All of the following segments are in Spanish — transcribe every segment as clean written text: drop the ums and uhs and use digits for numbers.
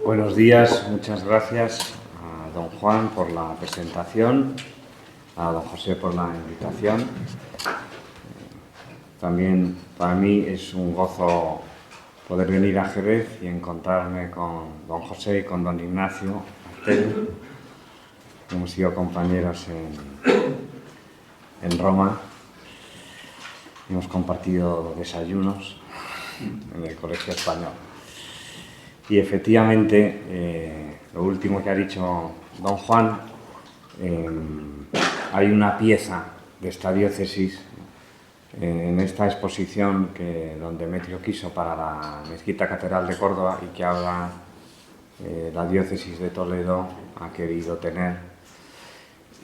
Buenos días, muchas gracias a don Juan por la presentación, a don José por la invitación. También para mí es un gozo poder venir a Jerez y encontrarme con don José y con don Ignacio Artel. Hemos sido compañeros en Roma, hemos compartido desayunos en el Colegio Español. Y efectivamente, lo último que ha dicho don Juan, hay una pieza de esta diócesis en esta exposición que don Demetrio quiso para la Mezquita Catedral de Córdoba y que ahora la diócesis de Toledo ha querido tener.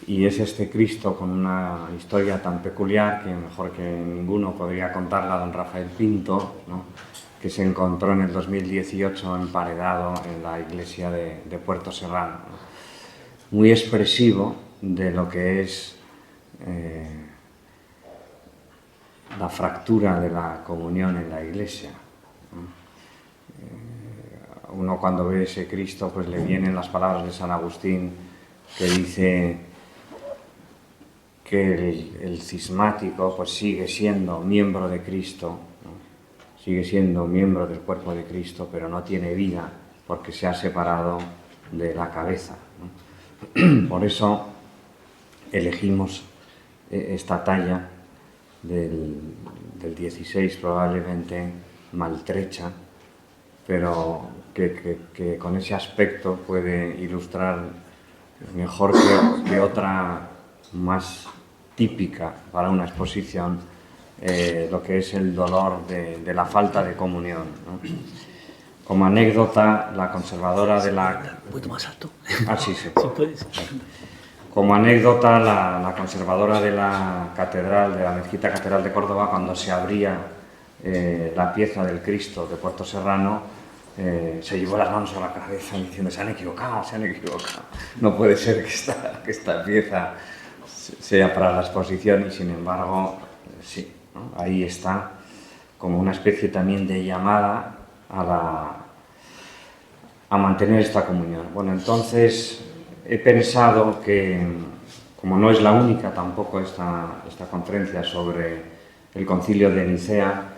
Y es este Cristo con una historia tan peculiar que mejor que ninguno podría contarla don Rafael Pinto, ¿no?, que se encontró en el 2018 emparedado en la iglesia de Puerto Serrano, ¿no? Muy expresivo de lo que es la fractura de la comunión en la iglesia, ¿no? Uno cuando ve ese Cristo pues le vienen las palabras de San Agustín que dice que el cismático pues sigue siendo miembro de Cristo, ¿no? Sigue siendo miembro del cuerpo de Cristo, pero no tiene vida porque se ha separado de la cabeza, ¿no? Por eso elegimos esta talla del 16, probablemente maltrecha, pero que con ese aspecto puede ilustrar mejor que otra más típica para una exposición lo que es el dolor de la falta de comunión, ¿no? Como anécdota, la conservadora de la... Un poquito más alto. Ah, sí, sí. Si puedes. Como anécdota, la conservadora de la catedral, de la Mezquita Catedral de Córdoba, cuando se abría la pieza del Cristo de Puerto Serrano, se llevó las manos a la cabeza diciendo: se han equivocado. No puede ser que esta pieza sea para la exposición, y sin embargo, sí, ¿no? Ahí está, como una especie también de llamada a mantener esta comunión. Bueno, entonces he pensado que, como no es la única tampoco esta conferencia sobre el Concilio de Nicea,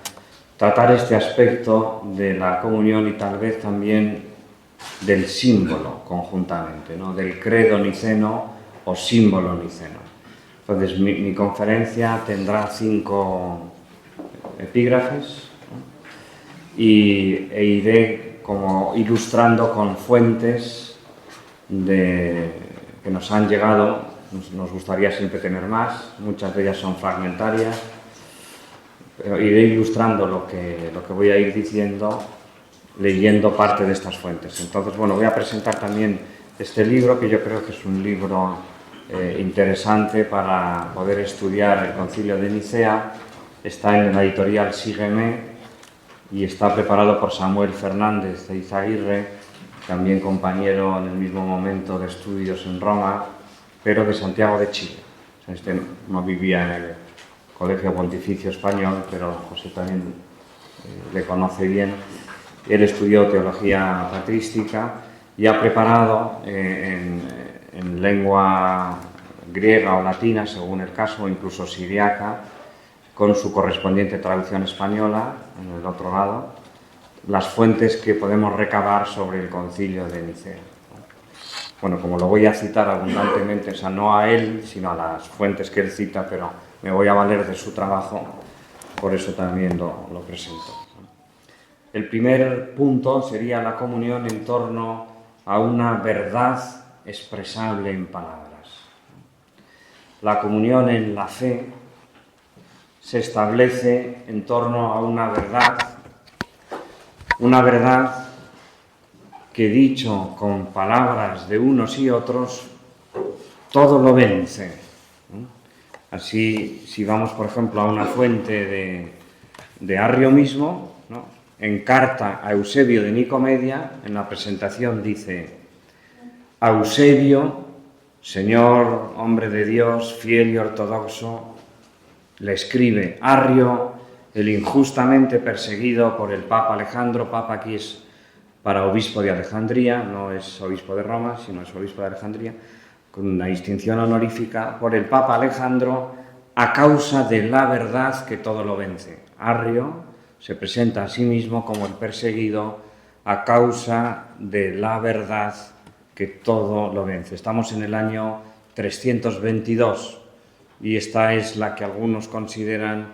tratar este aspecto de la comunión y tal vez también del símbolo conjuntamente, ¿no?, del credo niceno o símbolo niceno. Entonces mi conferencia tendrá 5 epígrafes, ¿no?, e iré como ilustrando con fuentes que nos han llegado. Nos gustaría siempre tener más, muchas de ellas son fragmentarias, pero iré ilustrando lo que voy a ir diciendo leyendo parte de estas fuentes. Entonces, bueno, voy a presentar también este libro, que yo creo que es un libro interesante para poder estudiar el Concilio de Nicea. Está en la editorial Sígueme y está preparado por Samuel Fernández de Izaguirre, también compañero en el mismo momento de estudios en Roma, pero de Santiago de Chile. O sea, este no vivía en el Colegio Pontificio Español, pero José también le conoce bien. Él estudió teología patrística y ha preparado en lengua griega o latina, según el caso, o incluso siriaca, con su correspondiente traducción española en el otro lado, las fuentes que podemos recabar sobre el Concilio de Nicea. Bueno, como lo voy a citar abundantemente, o sea, no a él, sino a las fuentes que él cita, pero me voy a valer de su trabajo, por eso también lo presento. El primer punto sería la comunión en torno a una verdad expresable en palabras. La comunión en la fe se establece en torno a una verdad que, dicho con palabras de unos y otros, todo lo vence. Así, si vamos, por ejemplo, a una fuente de Arrio mismo, ¿no?, en carta a Eusebio de Nicomedia, en la presentación dice: a Eusebio, señor, hombre de Dios, fiel y ortodoxo, le escribe Arrio, el injustamente perseguido por el Papa Alejandro. Papa aquí es para obispo de Alejandría, no es obispo de Roma, sino es obispo de Alejandría, con una distinción honorífica por el Papa Alejandro a causa de la verdad que todo lo vence. Arrio se presenta a sí mismo como el perseguido a causa de la verdad que todo lo vence. Estamos en el año 322 y esta es la que algunos consideran,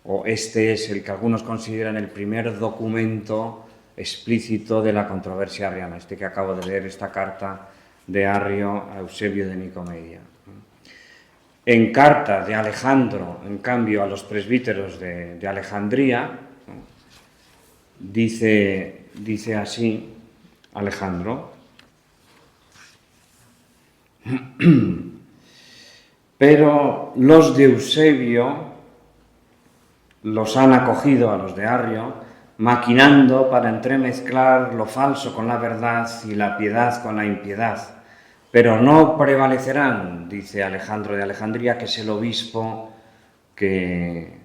o este es el que algunos consideran el primer documento explícito de la controversia arriana, este que acabo de leer, esta carta de Arrio a Eusebio de Nicomedia. En carta de Alejandro, en cambio, a los presbíteros de Alejandría, dice así Alejandro: pero los de Eusebio los han acogido a los de Arrio, maquinando para entremezclar lo falso con la verdad y la piedad con la impiedad. Pero no prevalecerán, dice Alejandro de Alejandría, que es el obispo que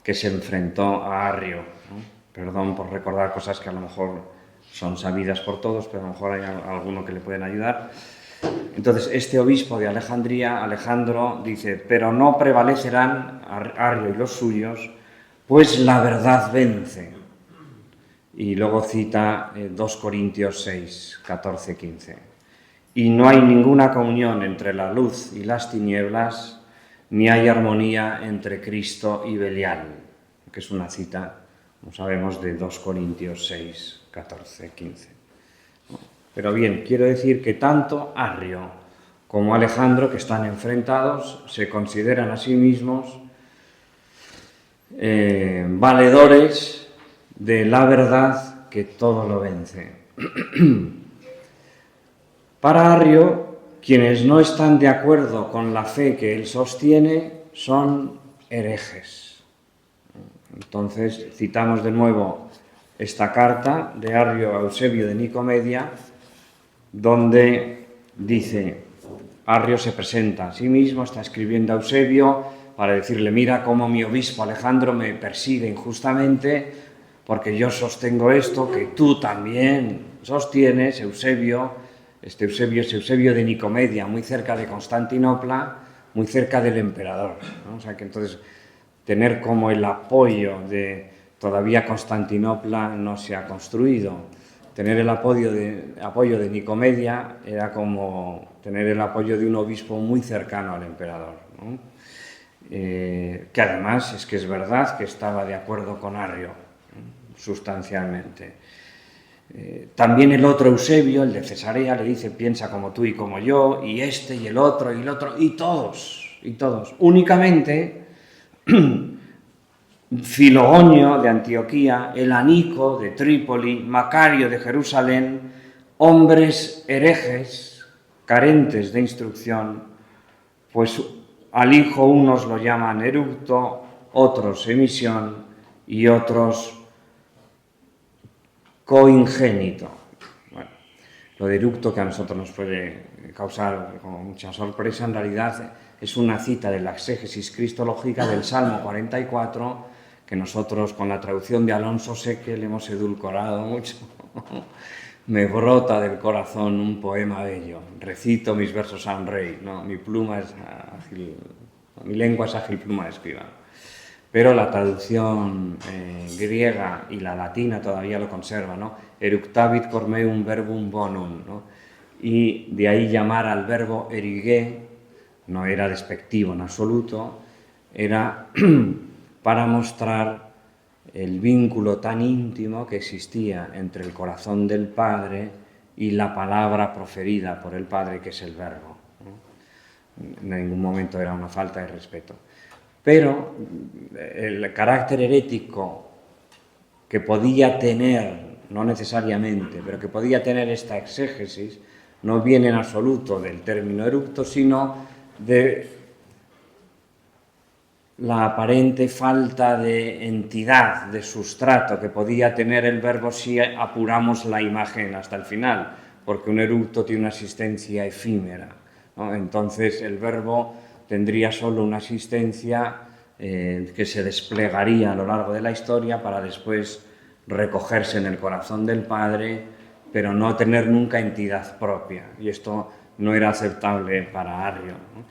se enfrentó a Arrio, ¿no? Perdón por recordar cosas que a lo mejor son sabidas por todos, pero a lo mejor hay alguno que le pueden ayudar. Entonces, este obispo de Alejandría, Alejandro, dice: pero no prevalecerán Arrio y los suyos, pues la verdad vence. Y luego cita 2 Corintios 6, 14, 15. Y no hay ninguna comunión entre la luz y las tinieblas, ni hay armonía entre Cristo y Belial, que es una cita, como sabemos, de 2 Corintios 6, 14, 15. Pero bien, quiero decir que tanto Arrio como Alejandro, que están enfrentados, se consideran a sí mismos valedores de la verdad que todo lo vence. Para Arrio, quienes no están de acuerdo con la fe que él sostiene son herejes. Entonces, citamos de nuevo esta carta de Arrio a Eusebio de Nicomedia, donde dice: Arrio se presenta a sí mismo, está escribiendo a Eusebio para decirle: mira cómo mi obispo Alejandro me persigue injustamente, porque yo sostengo esto que tú también sostienes, Eusebio. Este Eusebio es Eusebio de Nicomedia, muy cerca de Constantinopla, muy cerca del emperador, ¿no? O sea que entonces tener como el apoyo de todavía Constantinopla no se ha construido. Tener el apoyo de Nicomedia era como tener el apoyo de un obispo muy cercano al emperador, ¿no? Que además es que es verdad que estaba de acuerdo con Arrio, ¿no? Sustancialmente. También el otro Eusebio, el de Cesarea, le dice: piensa como tú y como yo, y este y el otro, y todos. Únicamente Filogonio de Antioquía, Elanico de Trípoli, Macario de Jerusalén, hombres herejes, carentes de instrucción, pues al hijo unos lo llaman eructo, otros emisión y otros coingénito. Bueno, lo de eructo, que a nosotros nos puede causar como mucha sorpresa, en realidad es una cita de la exégesis cristológica del Salmo 44, que nosotros con la traducción de Alonso Seque le hemos edulcorado mucho. Me brota del corazón un poema bello, recito mis versos a un rey, no, mi lengua es ágil pluma de escribano. Pero la traducción griega y la latina todavía lo conserva, ¿no? Eructavit cor meum verbum bonum, ¿no? Y de ahí llamar al verbo erigé, no era despectivo en absoluto, era para mostrar el vínculo tan íntimo que existía entre el corazón del Padre y la palabra proferida por el Padre, que es el verbo, ¿no? En ningún momento era una falta de respeto. Pero el carácter herético que podía tener, no necesariamente, pero que podía tener esta exégesis, no viene en absoluto del término eructo, sino de la aparente falta de entidad, de sustrato que podía tener el verbo si apuramos la imagen hasta el final, porque un eructo tiene una existencia efímera, ¿no? Entonces el verbo tendría solo una existencia que se desplegaría a lo largo de la historia para después recogerse en el corazón del Padre pero no tener nunca entidad propia. Y esto no era aceptable para Arrio, ¿no?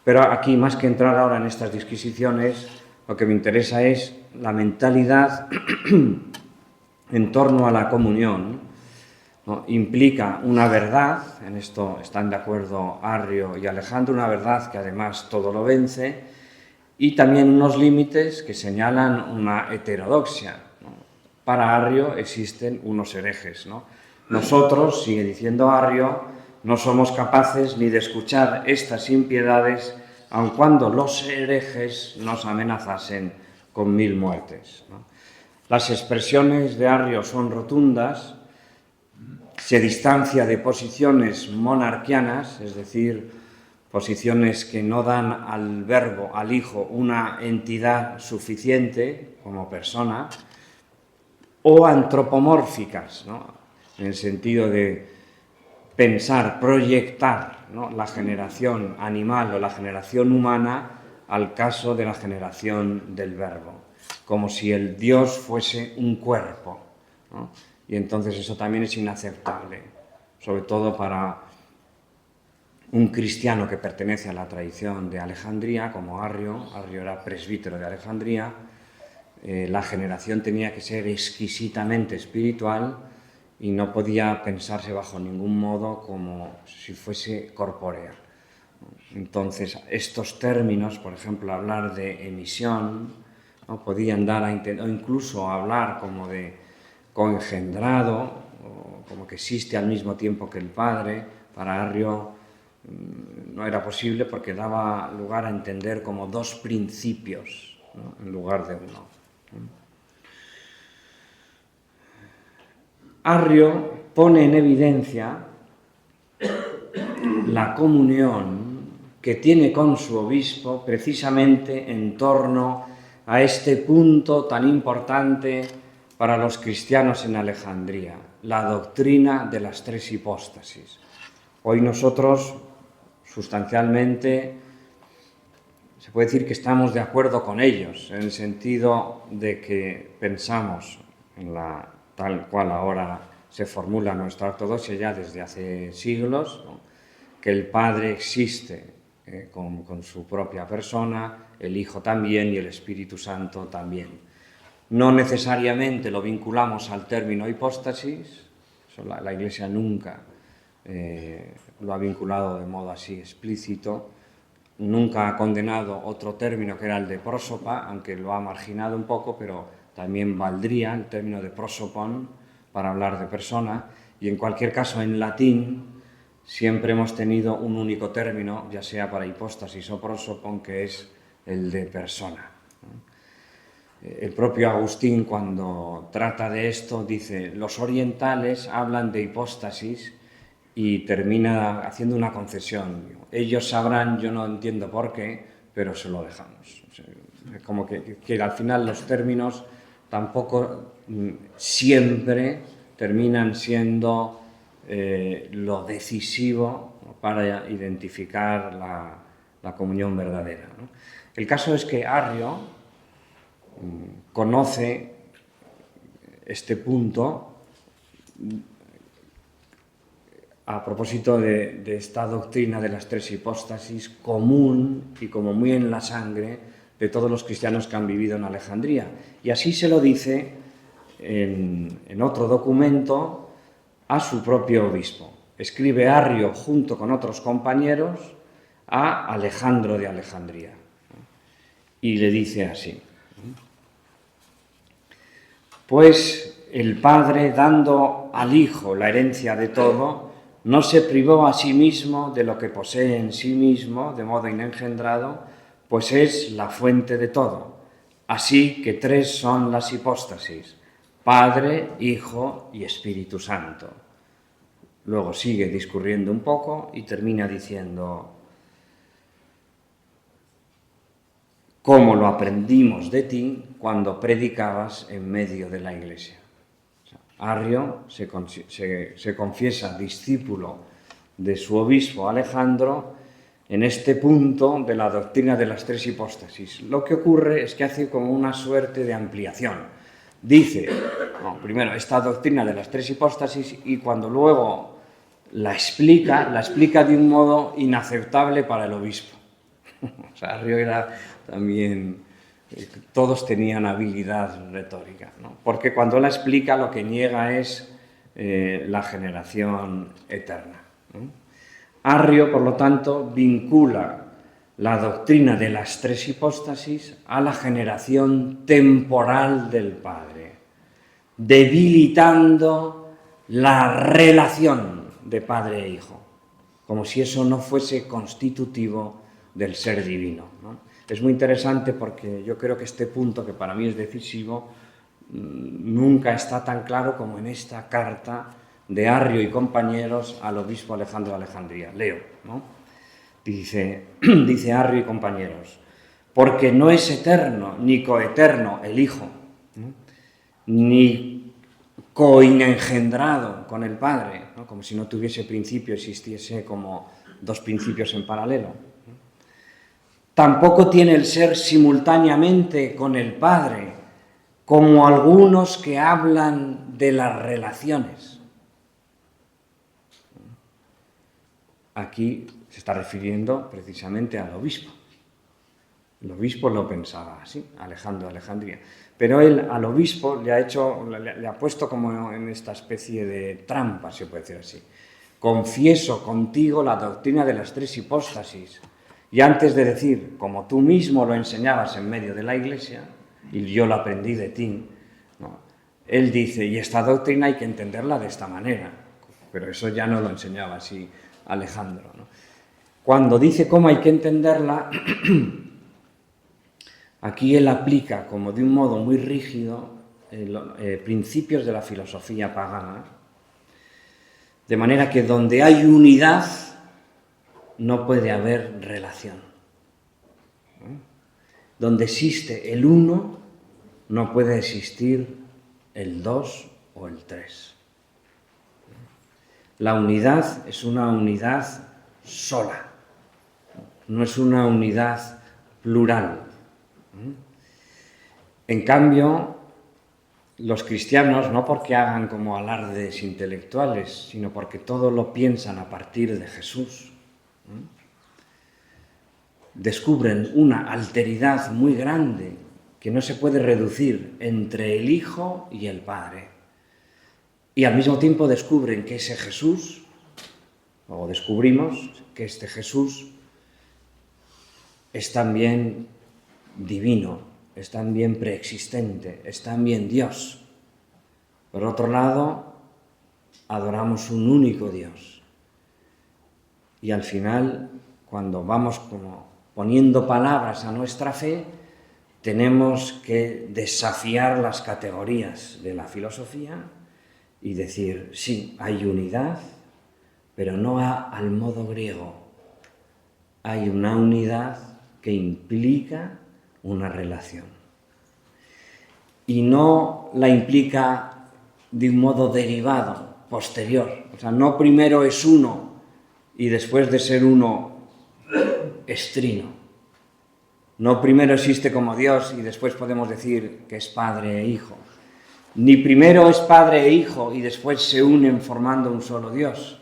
Pero aquí, más que entrar ahora en estas disquisiciones, lo que me interesa es la mentalidad en torno a la comunión, ¿no? Implica una verdad, en esto están de acuerdo Arrio y Alejandro, una verdad que además todo lo vence, y también unos límites que señalan una heterodoxia, ¿no? Para Arrio existen unos herejes, ¿no? Nosotros, sigue diciendo Arrio, no somos capaces ni de escuchar estas impiedades, aun cuando los herejes nos amenazasen con 1000 muertes, ¿no? Las expresiones de Arrio son rotundas, se distancia de posiciones monarquianas, es decir, posiciones que no dan al verbo, al hijo, una entidad suficiente como persona, o antropomórficas, ¿no? En el sentido de pensar, proyectar, ¿no?, la generación animal o la generación humana al caso de la generación del verbo, como si el Dios fuese un cuerpo, ¿no? Y entonces eso también es inaceptable, sobre todo para un cristiano que pertenece a la tradición de Alejandría, como Arrio. Arrio era presbítero de Alejandría. La generación tenía que ser exquisitamente espiritual y no podía pensarse bajo ningún modo como si fuese corpórea. Entonces, estos términos, por ejemplo, hablar de emisión, ¿no?, podían dar a entender, o incluso hablar como de coengendrado, o como que existe al mismo tiempo que el Padre. Para Arrio no era posible porque daba lugar a entender como dos principios, ¿no?, en lugar de uno. Arrio pone en evidencia la comunión que tiene con su obispo precisamente en torno a este punto tan importante para los cristianos en Alejandría, la doctrina de las tres hipóstasis. Hoy nosotros, sustancialmente, se puede decir que estamos de acuerdo con ellos, en el sentido de que pensamos en la tal cual ahora se formula nuestra ortodoxia ya desde hace siglos, ¿no?, que el Padre existe con su propia persona, el Hijo también y el Espíritu Santo también. No necesariamente lo vinculamos al término hipóstasis, la Iglesia nunca lo ha vinculado de modo así explícito, nunca ha condenado otro término que era el de prósopa, aunque lo ha marginado un poco, pero también valdría el término de prosopon para hablar de persona, y en cualquier caso en latín siempre hemos tenido un único término, ya sea para hipóstasis o prosopon, que es el de persona. El propio Agustín, cuando trata de esto, dice: los orientales hablan de hipóstasis, y termina haciendo una concesión. Ellos sabrán, yo no entiendo por qué, pero se lo dejamos. O sea, como que al final los términos tampoco siempre terminan siendo lo decisivo para identificar la comunión verdadera, ¿no? El caso es que Arrio conoce este punto a propósito de esta doctrina de las tres hipóstasis, común y como muy en la sangre de todos los cristianos que han vivido en Alejandría. Y así se lo dice en otro documento a su propio obispo. Escribe Arrio junto con otros compañeros a Alejandro de Alejandría. Y le dice así: pues el Padre, dando al Hijo la herencia de todo, no se privó a sí mismo de lo que posee en sí mismo, de modo inengendrado, pues es la fuente de todo. Así que tres son las hipóstasis: Padre, Hijo y Espíritu Santo. Luego sigue discurriendo un poco y termina diciendo: como lo aprendimos de ti cuando predicabas en medio de la Iglesia. Arrio se confiesa discípulo de su obispo Alejandro en este punto de la doctrina de las tres hipóstasis. Lo que ocurre es que hace como una suerte de ampliación, dice, no, primero, esta doctrina de las tres hipóstasis, y cuando luego la explica de un modo inaceptable para el obispo. O sea, Arrio era también... Todos tenían habilidad retórica, ¿no? Porque cuando la explica lo que niega es la generación eterna, ¿no? Arrio, por lo tanto, vincula la doctrina de las tres hipóstasis a la generación temporal del Padre, debilitando la relación de Padre e Hijo, como si eso no fuese constitutivo del ser divino, ¿no? Es muy interesante porque yo creo que este punto, que para mí es decisivo, nunca está tan claro como en esta carta de Arrio y compañeros al obispo Alejandro de Alejandría. Leo, ¿no? Dice Arrio y compañeros, porque no es eterno ni coeterno el Hijo, ¿no? Ni coengendrado con el Padre, ¿no? Como si no tuviese principio, existiese como dos principios en paralelo. Tampoco tiene el ser simultáneamente con el Padre, como algunos que hablan de las relaciones. Aquí se está refiriendo precisamente al obispo. El obispo lo pensaba así, Alejandro de Alejandría. Pero él al obispo le ha puesto como en esta especie de trampa, se puede decir así. Confieso contigo la doctrina de las tres hipóstasis. Y antes de decir, como tú mismo lo enseñabas en medio de la Iglesia, y yo lo aprendí de ti, ¿no? Él dice, y esta doctrina hay que entenderla de esta manera, pero eso ya no lo enseñaba así Alejandro, ¿no? Cuando dice cómo hay que entenderla, aquí él aplica como de un modo muy rígido principios de la filosofía pagana, de manera que donde hay unidad no puede haber relación. Donde existe el uno, no puede existir el dos o el tres. La unidad es una unidad sola, no es una unidad plural. En cambio, los cristianos, no porque hagan como alardes intelectuales, sino porque todo lo piensan a partir de Jesús, descubren una alteridad muy grande que no se puede reducir entre el Hijo y el Padre. Y al mismo tiempo descubren que ese Jesús, o descubrimos que este Jesús es también divino, es también preexistente, es también Dios. Por otro lado, adoramos un único Dios. Y al final, cuando vamos como poniendo palabras a nuestra fe, tenemos que desafiar las categorías de la filosofía y decir, sí, hay unidad, pero no al modo griego. Hay una unidad que implica una relación. Y no la implica de un modo derivado, posterior. O sea, no primero es uno y después de ser uno es trino. No primero existe como Dios y después podemos decir que es Padre e Hijo. Ni primero es Padre e Hijo y después se unen formando un solo Dios,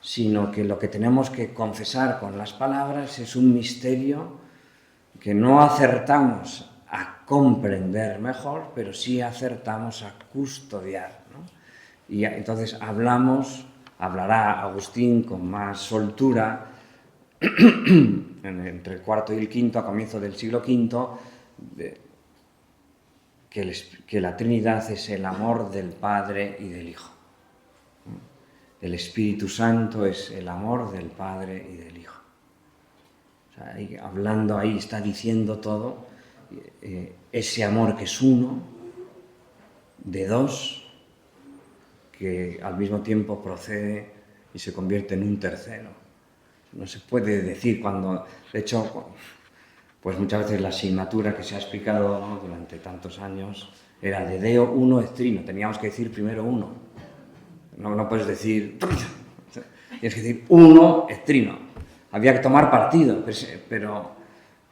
sino que lo que tenemos que confesar con las palabras es un misterio que no acertamos a comprender mejor, pero sí acertamos a custodiar, ¿no? Y entonces hablará Agustín con más soltura entre el cuarto y el quinto, a comienzo del siglo V, que la Trinidad es el amor del Padre y del Hijo. El Espíritu Santo es el amor del Padre y del Hijo. O sea, hablando ahí, está diciendo todo, ese amor que es uno, de dos, que al mismo tiempo procede y se convierte en un tercero. No se puede decir cuando, de hecho, pues muchas veces la asignatura que se ha explicado, ¿no?, durante tantos años era de Deo uno et trino, teníamos que decir primero uno. No puedes decir, tienes que decir uno et trino. Había que tomar partido, pero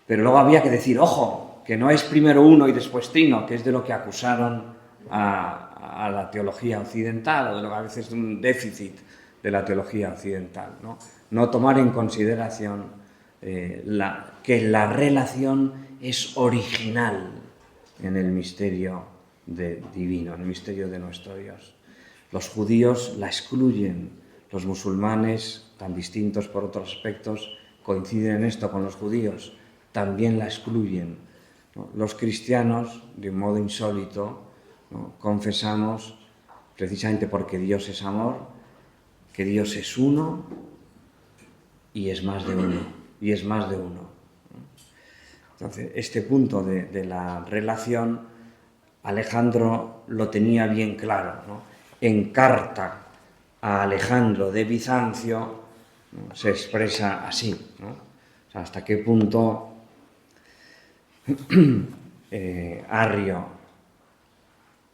luego había que decir, ojo, que no es primero uno y después trino, que es de lo que acusaron a la teología occidental, o de lo que a veces es un déficit de la teología occidental, ¿no? No tomar en consideración que la relación es original en el misterio divino, en el misterio de nuestro Dios. Los judíos la excluyen, los musulmanes, tan distintos por otros aspectos, coinciden en esto con los judíos, también la excluyen, ¿no? Los cristianos, de un modo insólito, ¿no?, confesamos, precisamente porque Dios es amor, que Dios es uno y es más de uno, y es más de uno. Entonces, este punto de la relación, Alejandro lo tenía bien claro, ¿no? En carta a Alejandro de Bizancio, ¿no?, se expresa así, ¿no? O sea, hasta qué punto Arrio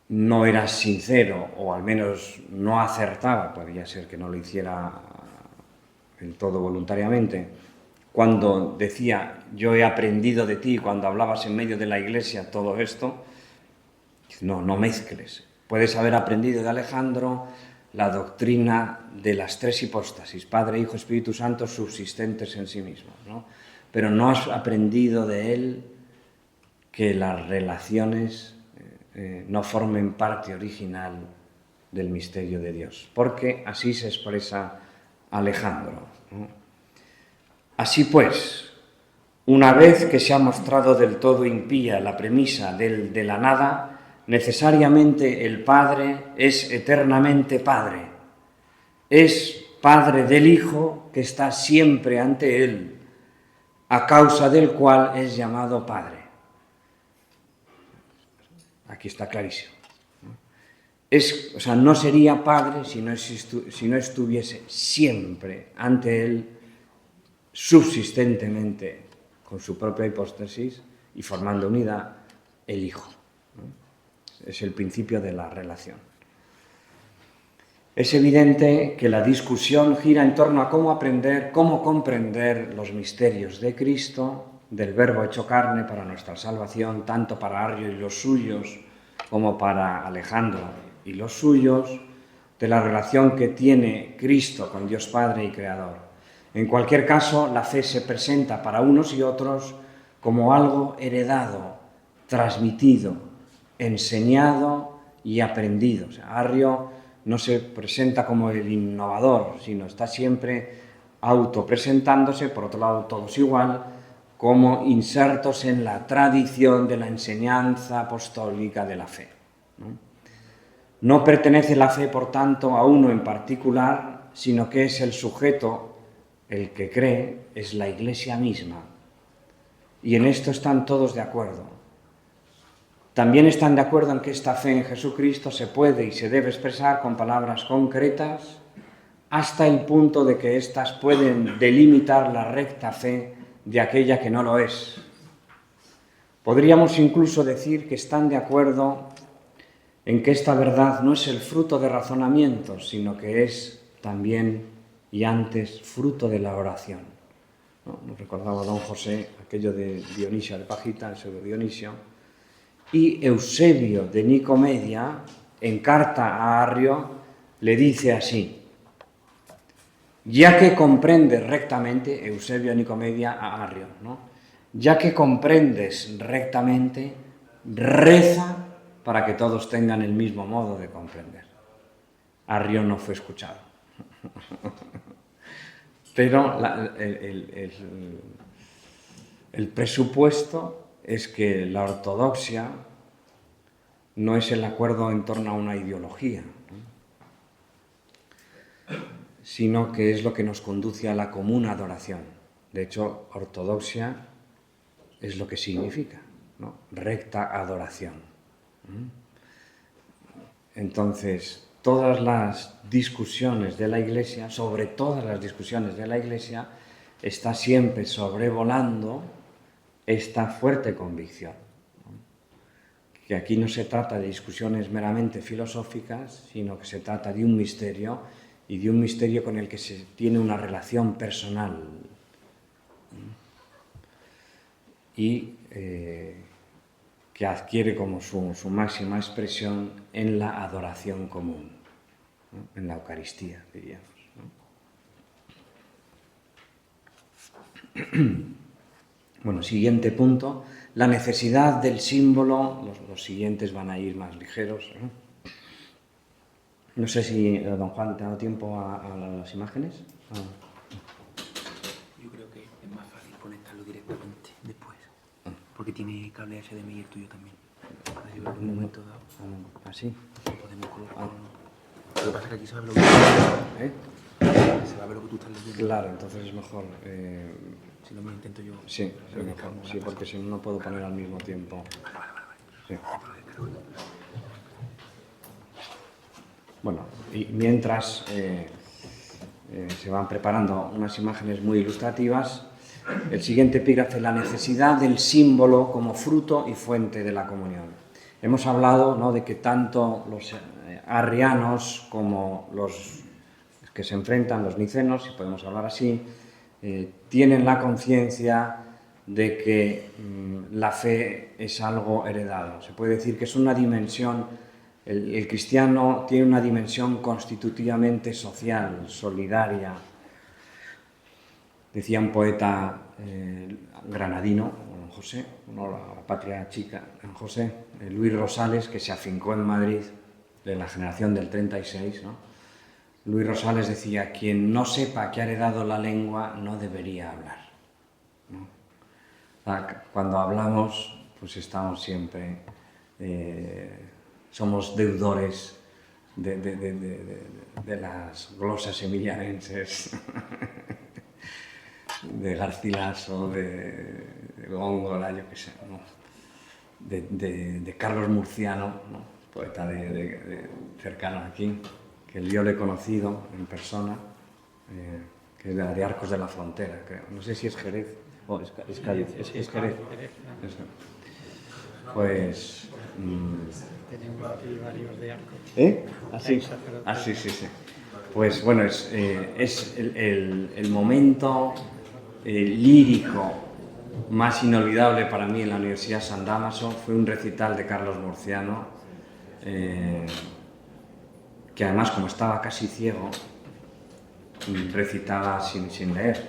no era sincero, o al menos no acertaba, podría ser que no lo hiciera del todo voluntariamente, cuando decía, yo he aprendido de ti, cuando hablabas en medio de la iglesia todo esto. No mezcles. Puedes haber aprendido de Alejandro la doctrina de las tres hipóstasis, Padre, Hijo, Espíritu Santo, subsistentes en sí mismos, ¿no? Pero no has aprendido de él que las relaciones no formen parte original del misterio de Dios, porque así se expresa Alejandro, ¿no? Así pues, una vez que se ha mostrado del todo impía la premisa de la nada, necesariamente el Padre es eternamente Padre. Es Padre del Hijo que está siempre ante Él, a causa del cual es llamado Padre. Aquí está clarísimo. O sea, no sería Padre si no estuviese siempre ante Él, subsistentemente, con su propia hipóstasis y formando unidad, el Hijo. Es el principio de la relación. Es evidente que la discusión gira en torno a cómo comprender los misterios de Cristo, del Verbo hecho carne para nuestra salvación, tanto para Arrio y los suyos como para Alejandro y los suyos, de la relación que tiene Cristo con Dios Padre y Creador. En cualquier caso, la fe se presenta para unos y otros como algo heredado, transmitido, enseñado y aprendido. O sea, Arrio no se presenta como el innovador, sino está siempre autopresentándose, por otro lado todos igual, como insertos en la tradición de la enseñanza apostólica de la fe, ¿no? No pertenece la fe, por tanto, a uno en particular, sino que es el sujeto, el que cree, es la Iglesia misma. Y en esto están todos de acuerdo. También están de acuerdo en que esta fe en Jesucristo se puede y se debe expresar con palabras concretas hasta el punto de que éstas pueden delimitar la recta fe de aquella que no lo es. Podríamos incluso decir que están de acuerdo en que esta verdad no es el fruto de razonamientos, sino que es también y antes fruto de la oración, ¿no? Nos recordaba don José aquello de Dionisio de Pagita, el pseudo Dionisio, y Eusebio de Nicomedia, en carta a Arrio, le dice así: ya que comprendes rectamente, Eusebio de Nicomedia a Arrio, ¿no?, ya que comprendes rectamente, reza para que todos tengan el mismo modo de comprender. Arrio no fue escuchado. Pero el presupuesto es que la ortodoxia no es el acuerdo en torno a una ideología, ¿no?, sino que es lo que nos conduce a la común adoración. De hecho, ortodoxia es lo que significa, ¿no?, recta adoración. Entonces, todas las discusiones de la Iglesia, sobre todas las discusiones de la Iglesia, está siempre sobrevolando esta fuerte convicción, ¿no?, que aquí no se trata de discusiones meramente filosóficas, sino que se trata de un misterio, y de un misterio con el que se tiene una relación personal. Y que adquiere como su máxima expresión en la adoración común, ¿no? En la Eucaristía, diríamos, ¿no? Bueno, siguiente punto, la necesidad del símbolo, los siguientes van a ir más ligeros, ¿no? No sé si, don Juan, ¿te ha dado tiempo a las imágenes? Yo creo que es más fácil conectarlo directamente después, porque tiene cable HDMI y el tuyo también. Así en un momento dado. ¿Así? Podemos colocarlo. Lo que pasa es que aquí se va a ver lo que tú estás leyendo. Se va a ver lo que tú estás leyendo. Claro, entonces es mejor. Si no me intento yo. Sí, es mejor. Sí, porque si no, no puedo poner al mismo tiempo. Vale. Sí. Bueno, y mientras se van preparando unas imágenes muy ilustrativas, el siguiente epígrafe, la necesidad del símbolo como fruto y fuente de la comunión. Hemos hablado, ¿no?, de que tanto los arrianos como los que se enfrentan, los nicenos, si podemos hablar así, tienen la conciencia de que la fe es algo heredado. Se puede decir que es una dimensión. El cristiano tiene una dimensión constitutivamente social, solidaria. Decía un poeta granadino, don José, la patria chica, don José, Luis Rosales, que se afincó en Madrid de la generación del 36, ¿no? Luis Rosales decía, quien no sepa que ha heredado la lengua no debería hablar, ¿no? Cuando hablamos, pues estamos siempre... somos deudores de las glosas emilianenses, de Garcilaso, de Góngora, yo qué sé, ¿no? de Carlos Murciano, ¿no?, poeta cercano aquí, que yo le he conocido en persona, que es de Arcos de la Frontera, creo. No sé si es Jerez o es Cádiz. Es Jerez. Pues... Tenemos aquí varios de Arcos. Sí. Pues bueno, es el momento lírico más inolvidable para mí en la Universidad San Dámaso. Fue un recital de Carlos Murciano, que además, como estaba casi ciego, recitaba sin leer,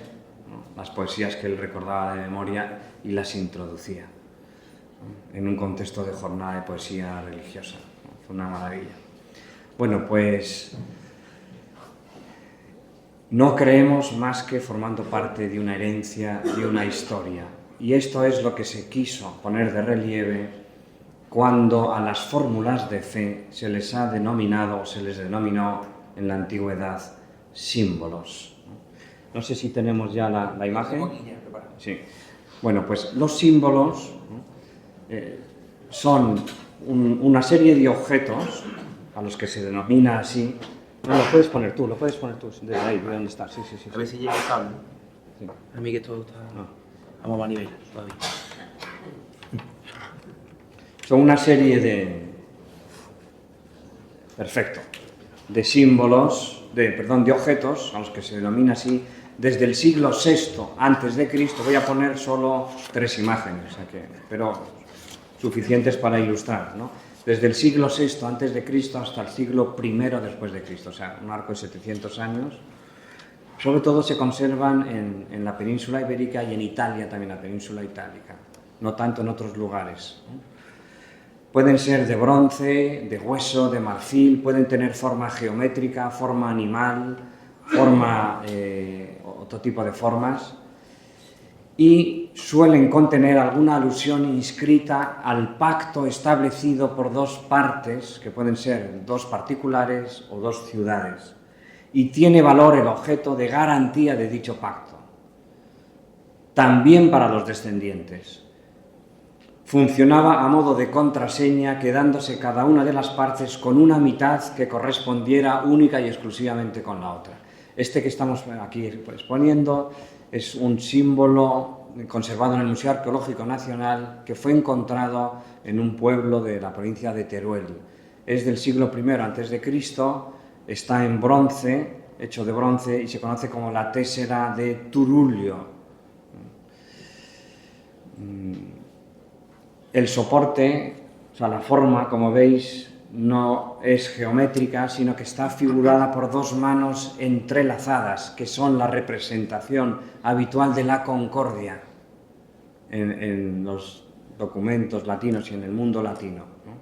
¿no?, las poesías que él recordaba de memoria y las introducía, ¿no?, en un contexto de jornada de poesía religiosa, ¿no? Fue una maravilla. Bueno, pues no creemos más que formando parte de una herencia, de una historia. Y esto es lo que se quiso poner de relieve cuando a las fórmulas de fe se les ha denominado, o se les denominó en la antigüedad, símbolos. No sé si tenemos ya la imagen. Sí. Bueno, pues los símbolos, ¿no?, son una serie de objetos a los que se denomina así. No, lo puedes poner tú, desde ahí, de dónde está. Sí. A ver si llega el cable. Sí. A mí que todo está... No. Vamos a nivel todavía. Son una serie de símbolos, de objetos, a los que se denomina así, desde el siglo VI antes de Cristo. Voy a poner solo 3 imágenes, pero suficientes para ilustrar, ¿no? Desde el siglo VI antes de Cristo hasta el siglo I después de Cristo, o sea, un arco de 700 años. Sobre todo se conservan en la península ibérica y en Italia también, la península itálica, no tanto en otros lugares, ¿no? Pueden ser de bronce, de hueso, de marfil, pueden tener forma geométrica, forma animal, otro tipo de formas, y suelen contener alguna alusión inscrita al pacto establecido por 2 partes, que pueden ser 2 particulares o 2 ciudades, y tiene valor el objeto de garantía de dicho pacto, también para los descendientes. Funcionaba a modo de contraseña, quedándose cada una de las partes con una mitad que correspondiera única y exclusivamente con la otra. Este que estamos aquí exponiendo es un símbolo conservado en el Museo Arqueológico Nacional que fue encontrado en un pueblo de la provincia de Teruel. Es del siglo I a.C., está en bronce, hecho de bronce, y se conoce como la tésera de Turulio. El soporte, o sea, la forma, como veis, no es geométrica, sino que está figurada por dos manos entrelazadas, que son la representación habitual de la concordia en los documentos latinos y en el mundo latino, ¿no?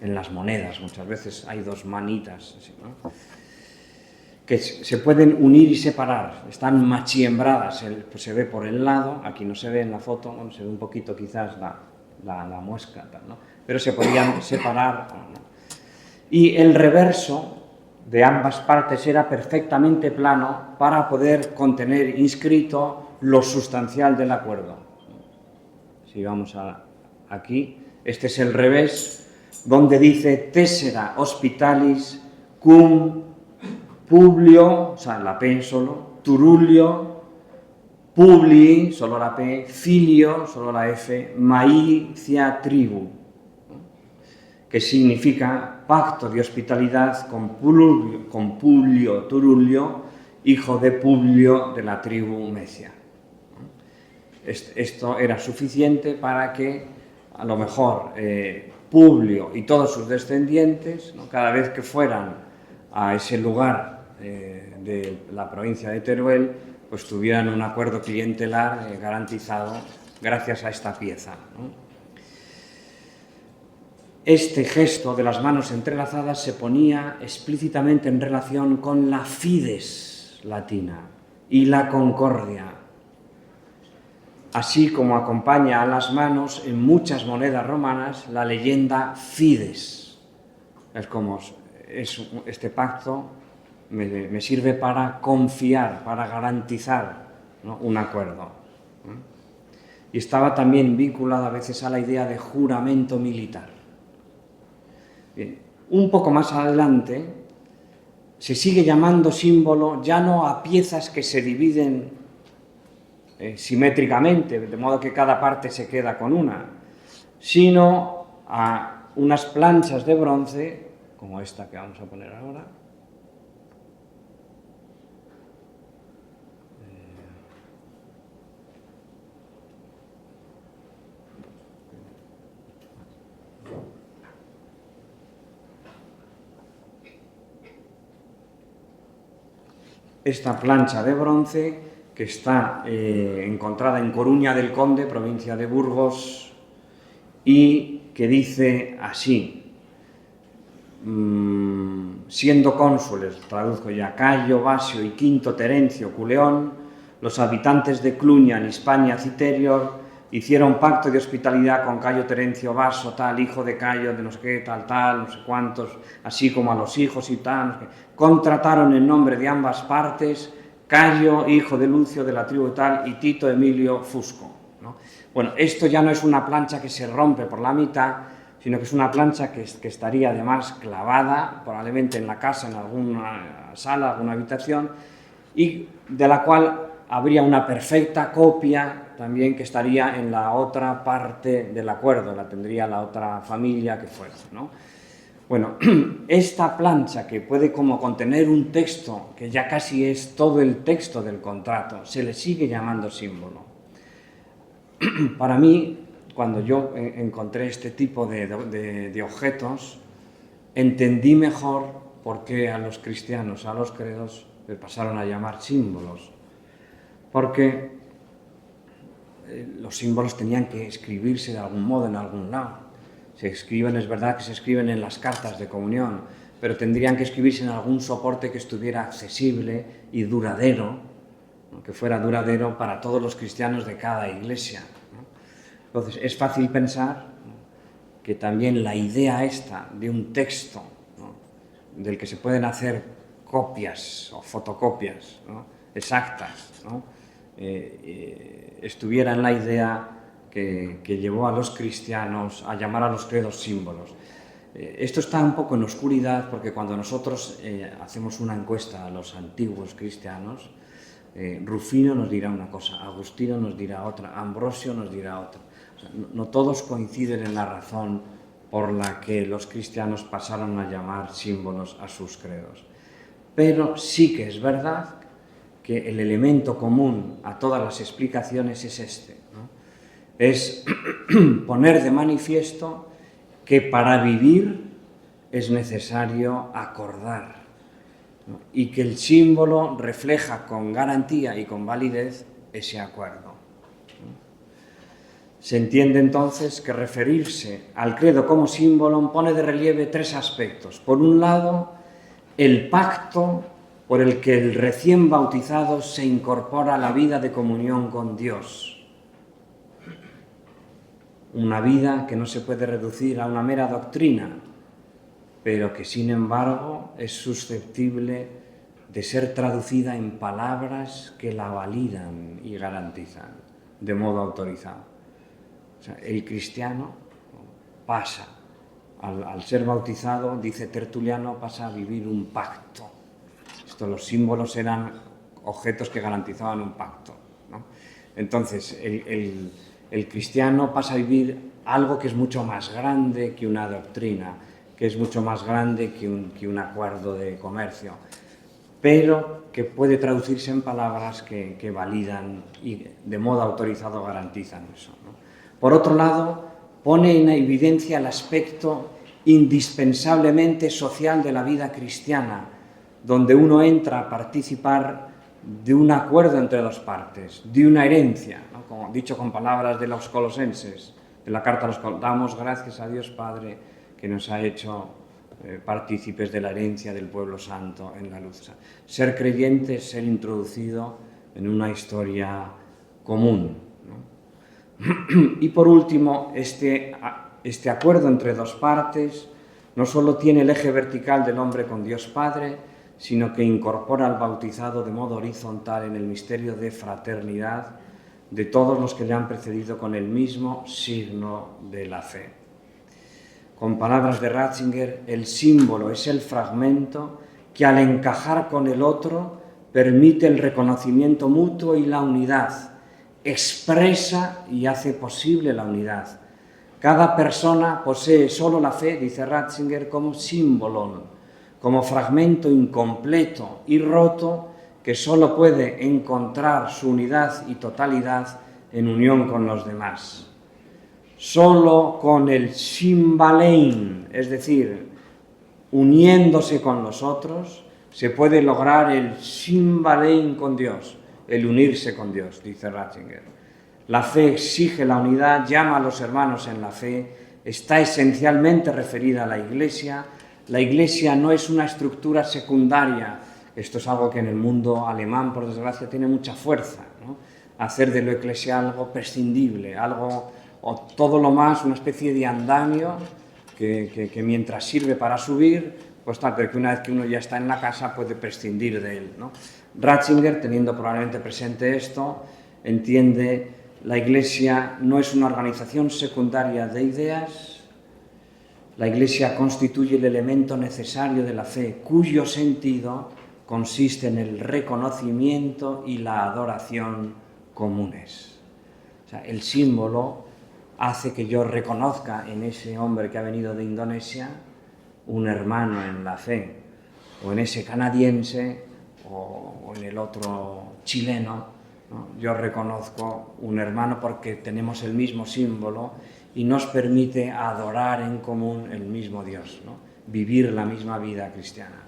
En las monedas muchas veces hay dos manitas, así, ¿no? Que se pueden unir y separar, están machiembradas, pues se ve por el lado, aquí no se ve en la foto, bueno, se ve un poquito quizás la muesca, ¿no? Pero se podían separar, ¿no? Y el reverso de ambas partes era perfectamente plano para poder contener inscrito lo sustancial del acuerdo. Si vamos aquí, este es el revés, donde dice Tessera Hospitalis cum Publio, o sea, la P solo, Turulio, Publii, solo la P, Filio, solo la F, Maicia Tribu, que significa pacto de hospitalidad con Publio Turulio, hijo de Publio de la tribu Mecia. Esto era suficiente para que, a lo mejor, Publio y todos sus descendientes, ¿no?, cada vez que fueran a ese lugar de la provincia de Teruel, pues tuvieran un acuerdo clientelar garantizado gracias a esta pieza, ¿no? Este gesto de las manos entrelazadas se ponía explícitamente en relación con la fides latina y la concordia, así como acompaña a las manos en muchas monedas romanas la leyenda fides. Es como este pacto me sirve para confiar, para garantizar, ¿no?, un acuerdo, ¿no? Y estaba también vinculado a veces a la idea de juramento militar. Bien, un poco más adelante se sigue llamando símbolo ya no a piezas que se dividen simétricamente, de modo que cada parte se queda con una, sino a unas planchas de bronce, como esta que vamos a poner ahora, esta plancha de bronce que está encontrada en Coruña del Conde, provincia de Burgos, y que dice así: siendo cónsules, traduzco ya, Cayo, Basio y Quinto Terencio Culeón, los habitantes de Clunia, en Hispania Citerior, hicieron pacto de hospitalidad con Cayo Terencio Baso, tal, hijo de Cayo, de no sé qué, tal, no sé cuántos, así como a los hijos y tal, no sé qué. Contrataron en nombre de ambas partes Cayo, hijo de Lucio, de la tribu tal, y Tito Emilio Fusco, ¿no? Bueno, esto ya no es una plancha que se rompe por la mitad, sino que es una plancha que estaría además clavada, probablemente en la casa, en alguna sala, alguna habitación, y de la cual habría una perfecta copia también que estaría en la otra parte del acuerdo, la tendría la otra familia que fuera, ¿no? Bueno, esta plancha, que puede como contener un texto que ya casi es todo el texto del contrato, se le sigue llamando símbolo. Para mí, cuando yo encontré este tipo de objetos, entendí mejor por qué a los cristianos, a los credos, les pasaron a llamar símbolos. Porque los símbolos tenían que escribirse de algún modo en algún lado. Se escriben, es verdad que se escriben en las cartas de comunión, pero tendrían que escribirse en algún soporte que estuviera accesible y duradero, ¿no?, que fuera duradero para todos los cristianos de cada iglesia, ¿no? Entonces, es fácil pensar, ¿no?, que también la idea esta de un texto, ¿no?, del que se pueden hacer copias o fotocopias, ¿no?, exactas, ¿no?, estuviera en la idea que llevó a los cristianos a llamar a los credos símbolos. Esto está un poco en oscuridad porque cuando nosotros hacemos una encuesta a los antiguos cristianos, Rufino nos dirá una cosa, Agustino nos dirá otra, Ambrosio nos dirá otra. O sea, no todos coinciden en la razón por la que los cristianos pasaron a llamar símbolos a sus credos. Pero sí que es verdad que el elemento común a todas las explicaciones es este, ¿no? es poner de manifiesto que para vivir es necesario acordar, ¿no? Y que el símbolo refleja con garantía y con validez ese acuerdo. Se entiende entonces que referirse al credo como símbolo pone de relieve tres aspectos. Por un lado, el pacto por el que el recién bautizado se incorpora a la vida de comunión con Dios. Una vida que no se puede reducir a una mera doctrina, pero que sin embargo es susceptible de ser traducida en palabras que la validan y garantizan de modo autorizado. O sea, el cristiano pasa, al ser bautizado, dice Tertuliano, pasa a vivir un pacto. Los símbolos eran objetos que garantizaban un pacto, ¿no? Entonces, el cristiano pasa a vivir algo que es mucho más grande que una doctrina, que es mucho más grande que un acuerdo de comercio, pero que puede traducirse en palabras que validan y de modo autorizado garantizan eso, ¿no? Por otro lado, pone en evidencia el aspecto indispensablemente social de la vida cristiana, donde uno entra a participar de un acuerdo entre dos partes, de una herencia, ¿no? Como dicho con palabras de los colosenses, de la carta a los colosenses, damos gracias a Dios Padre que nos ha hecho partícipes de la herencia del pueblo santo en la luz. O sea, ser creyente es ser introducido en una historia común, ¿no? Y por último, este acuerdo entre dos partes no solo tiene el eje vertical del hombre con Dios Padre, sino que incorpora al bautizado de modo horizontal en el misterio de fraternidad de todos los que le han precedido con el mismo signo de la fe. Con palabras de Ratzinger, el símbolo es el fragmento que al encajar con el otro permite el reconocimiento mutuo y la unidad, expresa y hace posible la unidad. Cada persona posee solo la fe, dice Ratzinger, como símbolo, como fragmento incompleto y roto que solo puede encontrar su unidad y totalidad en unión con los demás. Solo con el Symbalein, es decir, uniéndose con los otros, se puede lograr el Symbalein con Dios, el unirse con Dios, dice Ratzinger. La fe exige la unidad, llama a los hermanos en la fe, está esencialmente referida a la Iglesia. La Iglesia no es una estructura secundaria. Esto es algo que en el mundo alemán, por desgracia, tiene mucha fuerza, ¿no? Hacer de lo eclesial algo prescindible, algo, o todo lo más, una especie de andamio que mientras sirve para subir, pues tal, pero que una vez que uno ya está en la casa puede prescindir de él, ¿no? Ratzinger, teniendo probablemente presente esto, entiende la Iglesia no es una organización secundaria de ideas. La Iglesia constituye el elemento necesario de la fe, cuyo sentido consiste en el reconocimiento y la adoración comunes. O sea, el símbolo hace que yo reconozca en ese hombre que ha venido de Indonesia un hermano en la fe, o en ese canadiense, o en el otro chileno, ¿no? Yo reconozco un hermano porque tenemos el mismo símbolo y nos permite adorar en común el mismo Dios, ¿no? Vivir la misma vida cristiana.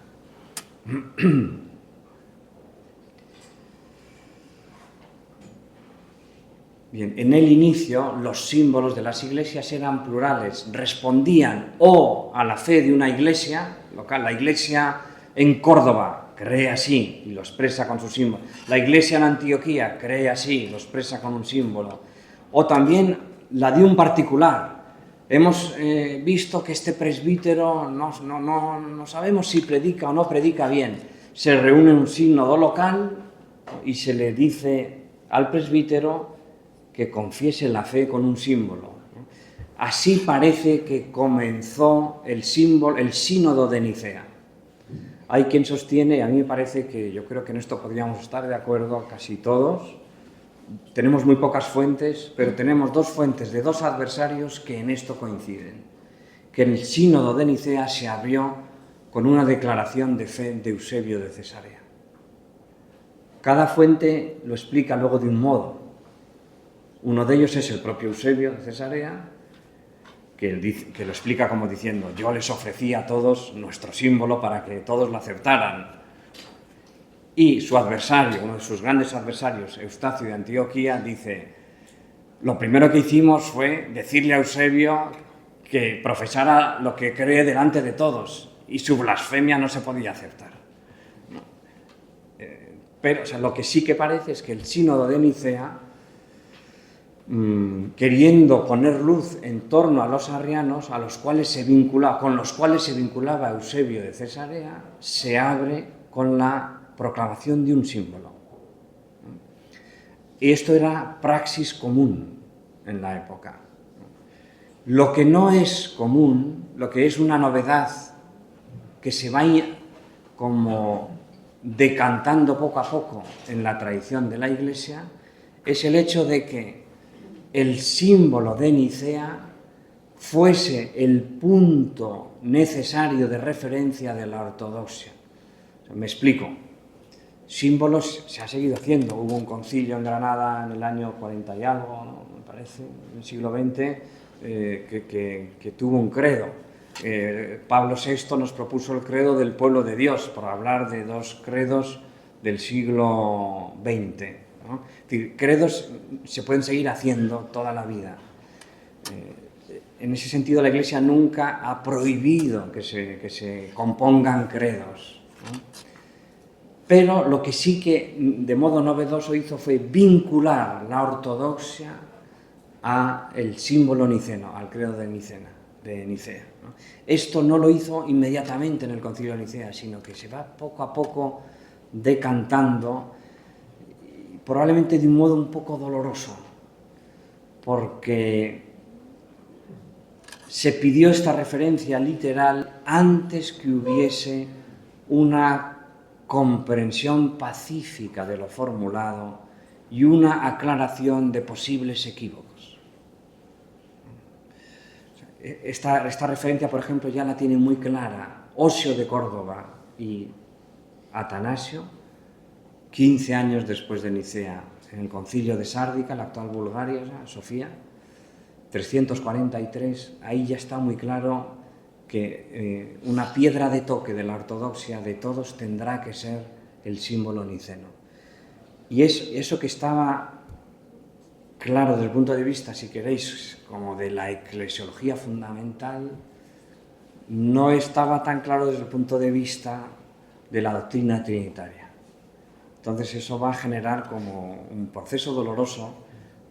Bien, en el inicio los símbolos de las iglesias eran plurales, respondían o a la fe de una iglesia local, la iglesia en Córdoba cree así y lo expresa con su símbolo, la iglesia en Antioquía cree así y lo expresa con un símbolo, o también la de un particular. Hemos visto que este presbítero no sabemos si predica o no predica bien. Se reúne un sínodo local y se le dice al presbítero que confiese la fe con un símbolo. Así parece que comenzó el sínodo de Nicea. Hay quien sostiene, y a mí me parece que yo creo que en esto podríamos estar de acuerdo casi todos. Tenemos muy pocas fuentes, pero tenemos dos fuentes de dos adversarios que en esto coinciden. Que el sínodo de Nicea se abrió con una declaración de fe de Eusebio de Cesarea. Cada fuente lo explica luego de un modo. Uno de ellos es el propio Eusebio de Cesarea, que lo explica como diciendo: yo les ofrecí a todos nuestro símbolo para que todos lo aceptaran. Y su adversario, uno de sus grandes adversarios, Eustacio de Antioquía, dice: lo primero que hicimos fue decirle a Eusebio que profesara lo que cree delante de todos, y su blasfemia no se podía aceptar. Pero lo que sí que parece es que el sínodo de Nicea, queriendo poner luz en torno a los arrianos, con los cuales se vinculaba Eusebio de Cesarea, se abre con la proclamación de un símbolo. Y esto era praxis común en la época. Lo que no es común, lo que es una novedad que se va como decantando poco a poco en la tradición de la Iglesia, es el hecho de que el símbolo de Nicea fuese el punto necesario de referencia de la ortodoxia. Me explico. Símbolos se ha seguido haciendo. Hubo un concilio en Granada en el año 40 y algo, ¿no? Me parece, en el siglo XX, que tuvo un credo. Pablo VI nos propuso el credo del pueblo de Dios, por hablar de dos credos del siglo XX, ¿no? Es decir, credos se pueden seguir haciendo toda la vida. En ese sentido, la Iglesia nunca ha prohibido que se compongan credos, ¿no? Pero lo que sí que de modo novedoso hizo fue vincular la ortodoxia al símbolo niceno, al credo de Nicea, ¿no? Esto no lo hizo inmediatamente en el Concilio de Nicea, sino que se va poco a poco decantando, probablemente de un modo un poco doloroso, porque se pidió esta referencia literal antes que hubiese una comprensión pacífica de lo formulado y una aclaración de posibles equívocos. Esta referencia, por ejemplo, ya la tiene muy clara Osio de Córdoba y Atanasio, 15 años después de Nicea, en el concilio de Sárdica, la actual Bulgaria, Sofía, 343, ahí ya está muy claro que una piedra de toque de la ortodoxia de todos tendrá que ser el símbolo niceno. Y eso que estaba claro desde el punto de vista, si queréis, como de la eclesiología fundamental, no estaba tan claro desde el punto de vista de la doctrina trinitaria. Entonces eso va a generar como un proceso doloroso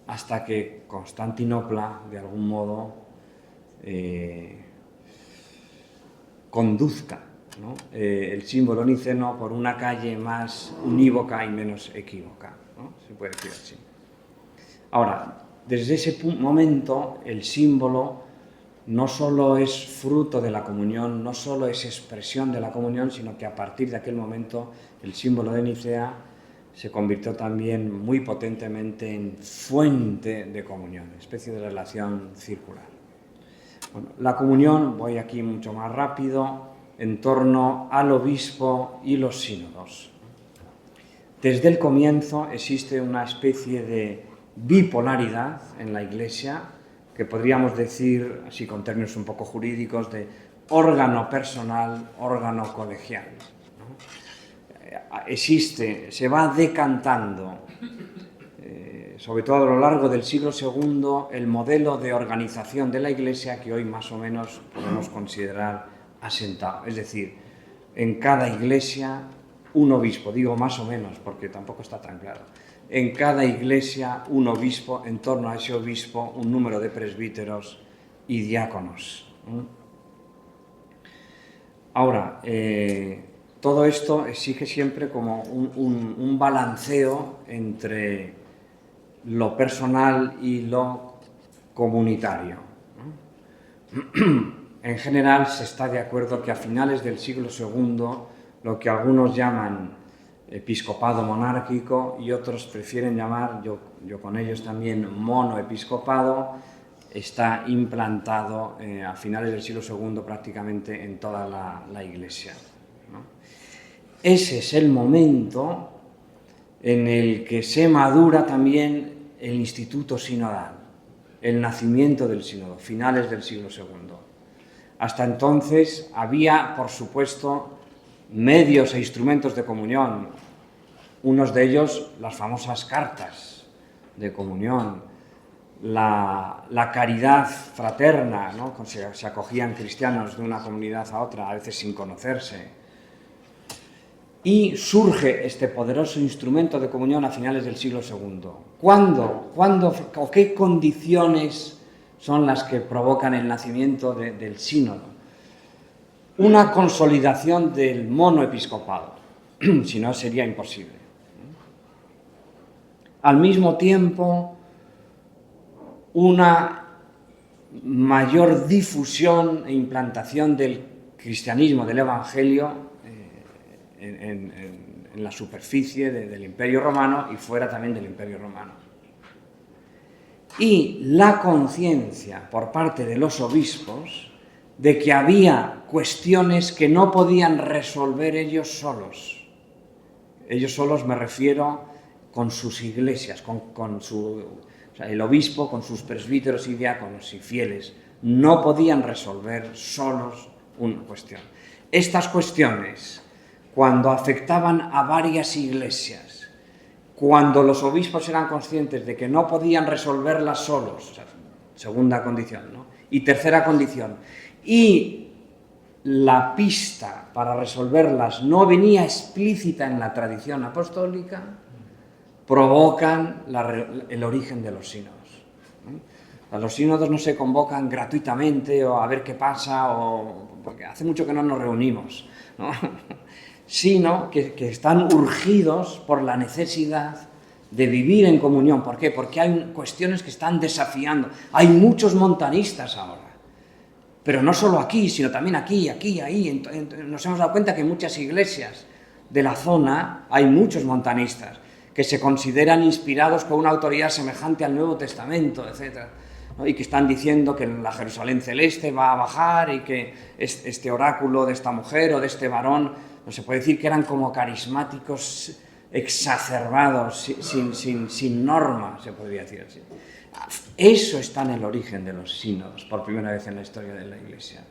hasta que Constantinopla, de algún modo, conduzca, ¿no?, el símbolo niceno por una calle más unívoca y menos equívoca, ¿no? Se puede decir así. Ahora, desde ese momento, el símbolo no solo es fruto de la comunión, no solo es expresión de la comunión, sino que a partir de aquel momento el símbolo de Nicea se convirtió también muy potentemente en fuente de comunión, especie de relación circular. Bueno, la comunión, voy aquí mucho más rápido, en torno al obispo y los sínodos. Desde el comienzo existe una especie de bipolaridad en la Iglesia, que podríamos decir, así con términos un poco jurídicos, de órgano personal, órgano colegial, ¿no? Se va decantando, sobre todo a lo largo del siglo II, el modelo de organización de la Iglesia que hoy más o menos podemos considerar asentado. Es decir, en cada Iglesia un obispo, digo más o menos porque tampoco está tan claro, en cada Iglesia un obispo, en torno a ese obispo un número de presbíteros y diáconos. Ahora, todo esto exige siempre como un balanceo entre lo personal y lo comunitario, ¿no? En general se está de acuerdo que a finales del siglo II lo que algunos llaman episcopado monárquico y otros prefieren llamar, yo con ellos también, monoepiscopado, está implantado a finales del siglo II prácticamente en toda la Iglesia, ¿no? Ese es el momento en el que se madura también el instituto sinodal, el nacimiento del sínodo, finales del siglo II. Hasta entonces había, por supuesto, medios e instrumentos de comunión, unos de ellos las famosas cartas de comunión, la caridad fraterna, ¿no? Se acogían cristianos de una comunidad a otra, a veces sin conocerse. Y surge este poderoso instrumento de comunión a finales del siglo II. ¿Cuándo o qué condiciones son las que provocan el nacimiento del sínodo? Una consolidación del monoepiscopado, si no sería imposible. Al mismo tiempo, una mayor difusión e implantación del cristianismo, del evangelio, en la superficie del Imperio Romano y fuera también del Imperio Romano. Y la conciencia por parte de los obispos de que había cuestiones que no podían resolver ellos solos. Ellos solos me refiero con sus iglesias, el obispo con sus presbíteros y diáconos y fieles, no podían resolver solos una cuestión. Estas cuestiones, cuando afectaban a varias iglesias, cuando los obispos eran conscientes de que no podían resolverlas solos, o sea, segunda condición, ¿no? Y tercera condición, y la pista para resolverlas no venía explícita en la tradición apostólica, provocan el origen de los sínodos. Los sínodos no se convocan gratuitamente o a ver qué pasa, porque hace mucho que no nos reunimos, ¿no? Sino que están urgidos por la necesidad de vivir en comunión. ¿Por qué? Porque hay cuestiones que están desafiando. Hay muchos montanistas ahora, pero no solo aquí, sino también aquí, ahí. Nos hemos dado cuenta que en muchas iglesias de la zona hay muchos montanistas que se consideran inspirados por una autoridad semejante al Nuevo Testamento, etc., ¿no? Y que están diciendo que la Jerusalén celeste va a bajar y que este oráculo de esta mujer o de este varón, no se puede decir que eran como carismáticos exacerbados, sin norma, se podría decir así. Eso está en el origen de los sínodos, por primera vez en la historia de la Iglesia.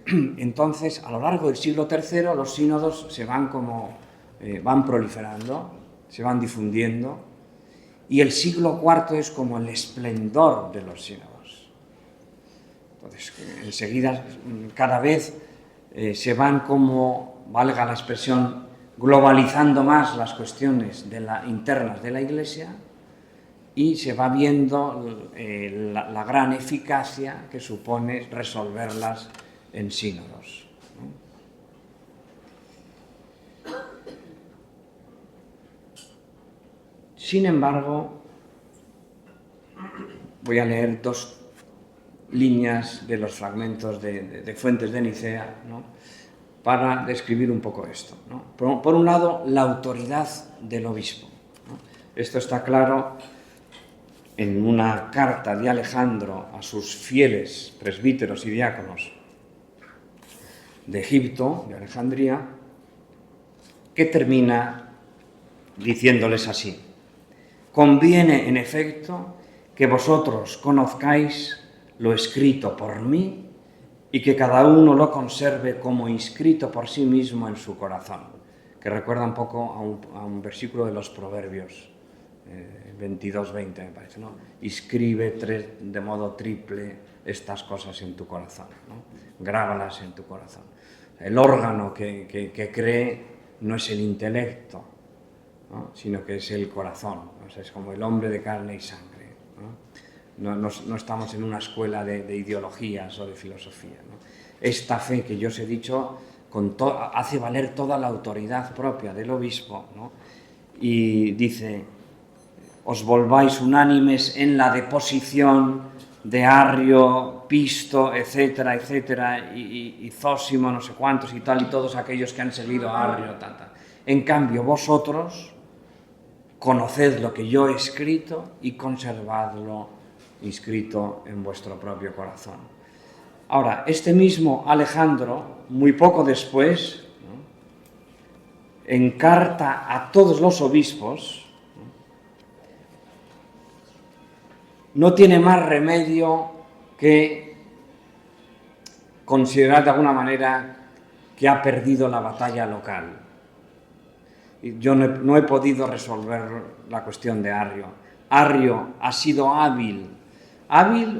Entonces, a lo largo del siglo III, los sínodos se van van proliferando, se van difundiendo, y el siglo IV es como el esplendor de los sínodos. Entonces, enseguida, cada vez se van como, valga la expresión, globalizando más las cuestiones internas de la Iglesia y se va viendo la gran eficacia que supone resolverlas en sínodos, ¿no? Sin embargo, voy a leer dos líneas de los fragmentos de Fuentes de Nicea, ¿no?, para describir un poco esto, ¿no? Por un lado, la autoridad del obispo, ¿no? Esto está claro en una carta de Alejandro a sus fieles presbíteros y diáconos de Egipto, de Alejandría, que termina diciéndoles así: conviene, en efecto, que vosotros conozcáis lo escrito por mí y que cada uno lo conserve como inscrito por sí mismo en su corazón, que recuerda un poco a un versículo de los Proverbios 22:20, me parece, ¿no? Inscribe de modo triple estas cosas en tu corazón, ¿no? Grábalas en tu corazón. El órgano que cree no es el intelecto, ¿no?, sino que es el corazón, ¿no? O sea, es como el hombre de carne y sangre, ¿no? No estamos en una escuela de ideologías o de filosofía, ¿no? Esta fe que yo os he dicho hace valer toda la autoridad propia del obispo, ¿no? Y dice: os volváis unánimes en la deposición de Arrio, Pisto, etcétera, etcétera, y Zósimo, no sé cuántos y tal, y todos aquellos que han seguido a Arrio, tal. En cambio, vosotros conoced lo que yo he escrito y conservadlo inscrito en vuestro propio corazón. Ahora, este mismo Alejandro, muy poco después, ¿no?, encarta a todos los obispos, ¿no?, no tiene más remedio que considerar de alguna manera que ha perdido la batalla local. Yo no he podido resolver la cuestión de Arrio. Arrio ha sido hábil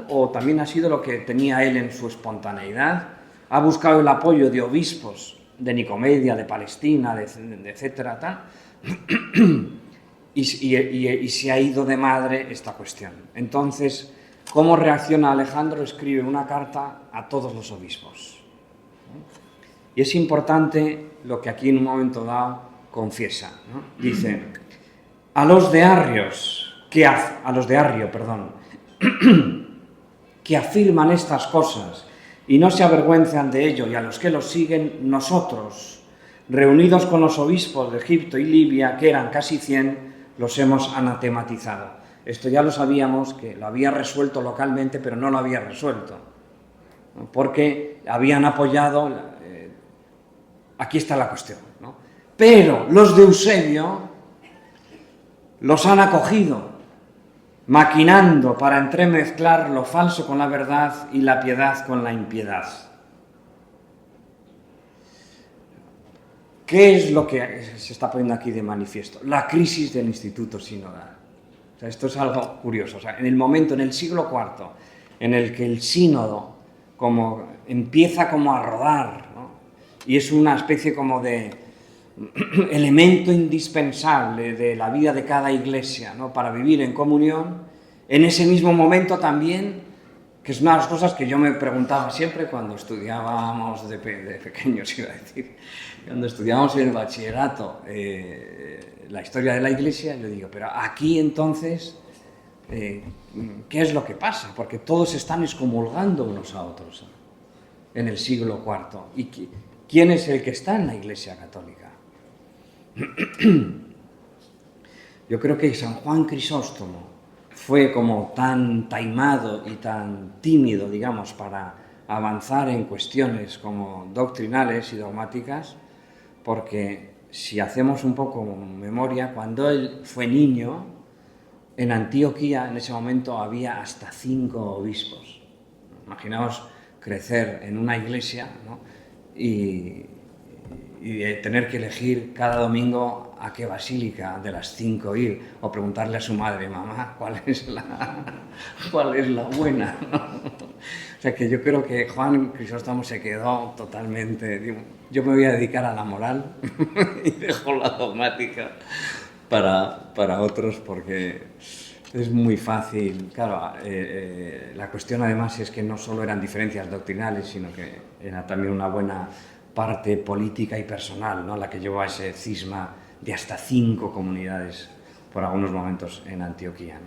o también ha sido lo que tenía él en su espontaneidad. Ha buscado el apoyo de obispos de Nicomedia, de Palestina, etcétera, tal, y se ha ido de madre esta cuestión. Entonces, ¿cómo reacciona Alejandro? Escribe una carta a todos los obispos. Y es importante lo que aquí en un momento dado confiesa, ¿no? Dice, a los de Arrio, que afirman estas cosas y no se avergüenzan de ello, y a los que los siguen, nosotros, reunidos con los obispos de Egipto y Libia, que eran casi 100, los hemos anatematizado. Esto ya lo sabíamos, que lo había resuelto localmente, pero no lo había resuelto, ¿no? Porque habían apoyado, aquí está la cuestión, ¿no? Pero los de Eusebio los han acogido, maquinando para entremezclar lo falso con la verdad y la piedad con la impiedad. ¿Qué es lo que se está poniendo aquí de manifiesto? La crisis del instituto sinodal. O sea, esto es algo curioso. O sea, en el momento, en el siglo IV, en el que el sínodo empieza como a rodar, ¿no? Y es una especie como de elemento indispensable de la vida de cada iglesia, ¿no? Para vivir en comunión, en ese mismo momento también, que es una de las cosas que yo me preguntaba siempre cuando estudiábamos de pequeños, iba a decir, cuando estudiábamos en el bachillerato la historia de la iglesia, yo digo, pero aquí entonces, ¿qué es lo que pasa? Porque todos están excomulgando unos a otros, ¿no? En el siglo IV. ¿Y quién es el que está en la Iglesia Católica? Yo creo que San Juan Crisóstomo fue como tan taimado y tan tímido, digamos, para avanzar en cuestiones como doctrinales y dogmáticas, porque si hacemos un poco memoria, cuando él fue niño, en Antioquía en ese momento había hasta 5 obispos. Imaginaos crecer en una iglesia, ¿no? y tener que elegir cada domingo a qué basílica de las 5 ir, o preguntarle a su madre, mamá, ¿cuál es la buena? ¿No? O sea que yo creo que Juan Crisóstomo se quedó totalmente, digo, yo me voy a dedicar a la moral y dejo la dogmática para otros, porque es muy fácil. Claro, la cuestión además es que no solo eran diferencias doctrinales, sino que era también una buena parte política y personal, ¿no? La que llevó a ese cisma de hasta 5 comunidades por algunos momentos en Antioquía,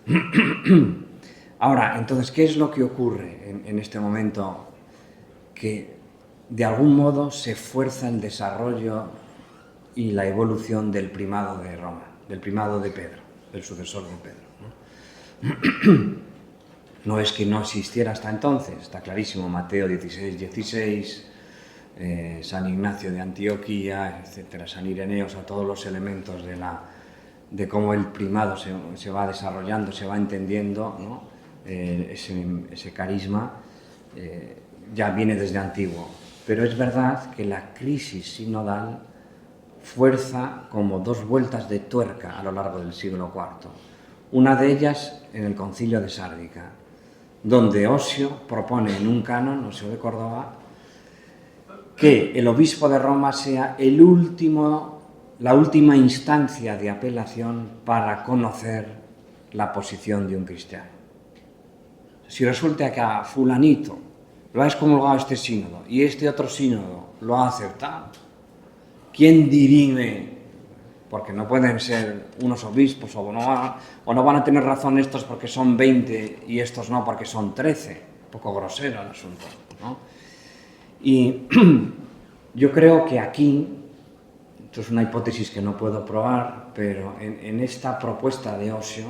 ¿no? Ahora, entonces, ¿qué es lo que ocurre en este momento? Que de algún modo se fuerza el desarrollo y la evolución del primado de Roma, del primado de Pedro, del sucesor de Pedro, ¿no? No es que no existiera hasta entonces, está clarísimo, Mateo 16, San Ignacio de Antioquía, etcétera, San Ireneo, o sea, todos los elementos de cómo el primado se va desarrollando, se va entendiendo, ¿no? Ese carisma ya viene desde antiguo. Pero es verdad que la crisis sinodal fuerza como 2 vueltas de tuerca a lo largo del siglo IV. Una de ellas en el Concilio de Sárdica, donde Osio propone en un canon, Osio de Córdoba, que el obispo de Roma sea la última instancia de apelación para conocer la posición de un cristiano. Si resulta que a fulanito lo ha excomulgado este sínodo y este otro sínodo lo ha aceptado, ¿quién dirime? Porque no pueden ser unos obispos o no van a tener razón estos porque son 20 y estos no porque son 13. Un poco grosero el asunto, ¿no? Y yo creo que aquí, esto es una hipótesis que no puedo probar, pero en esta propuesta de Osio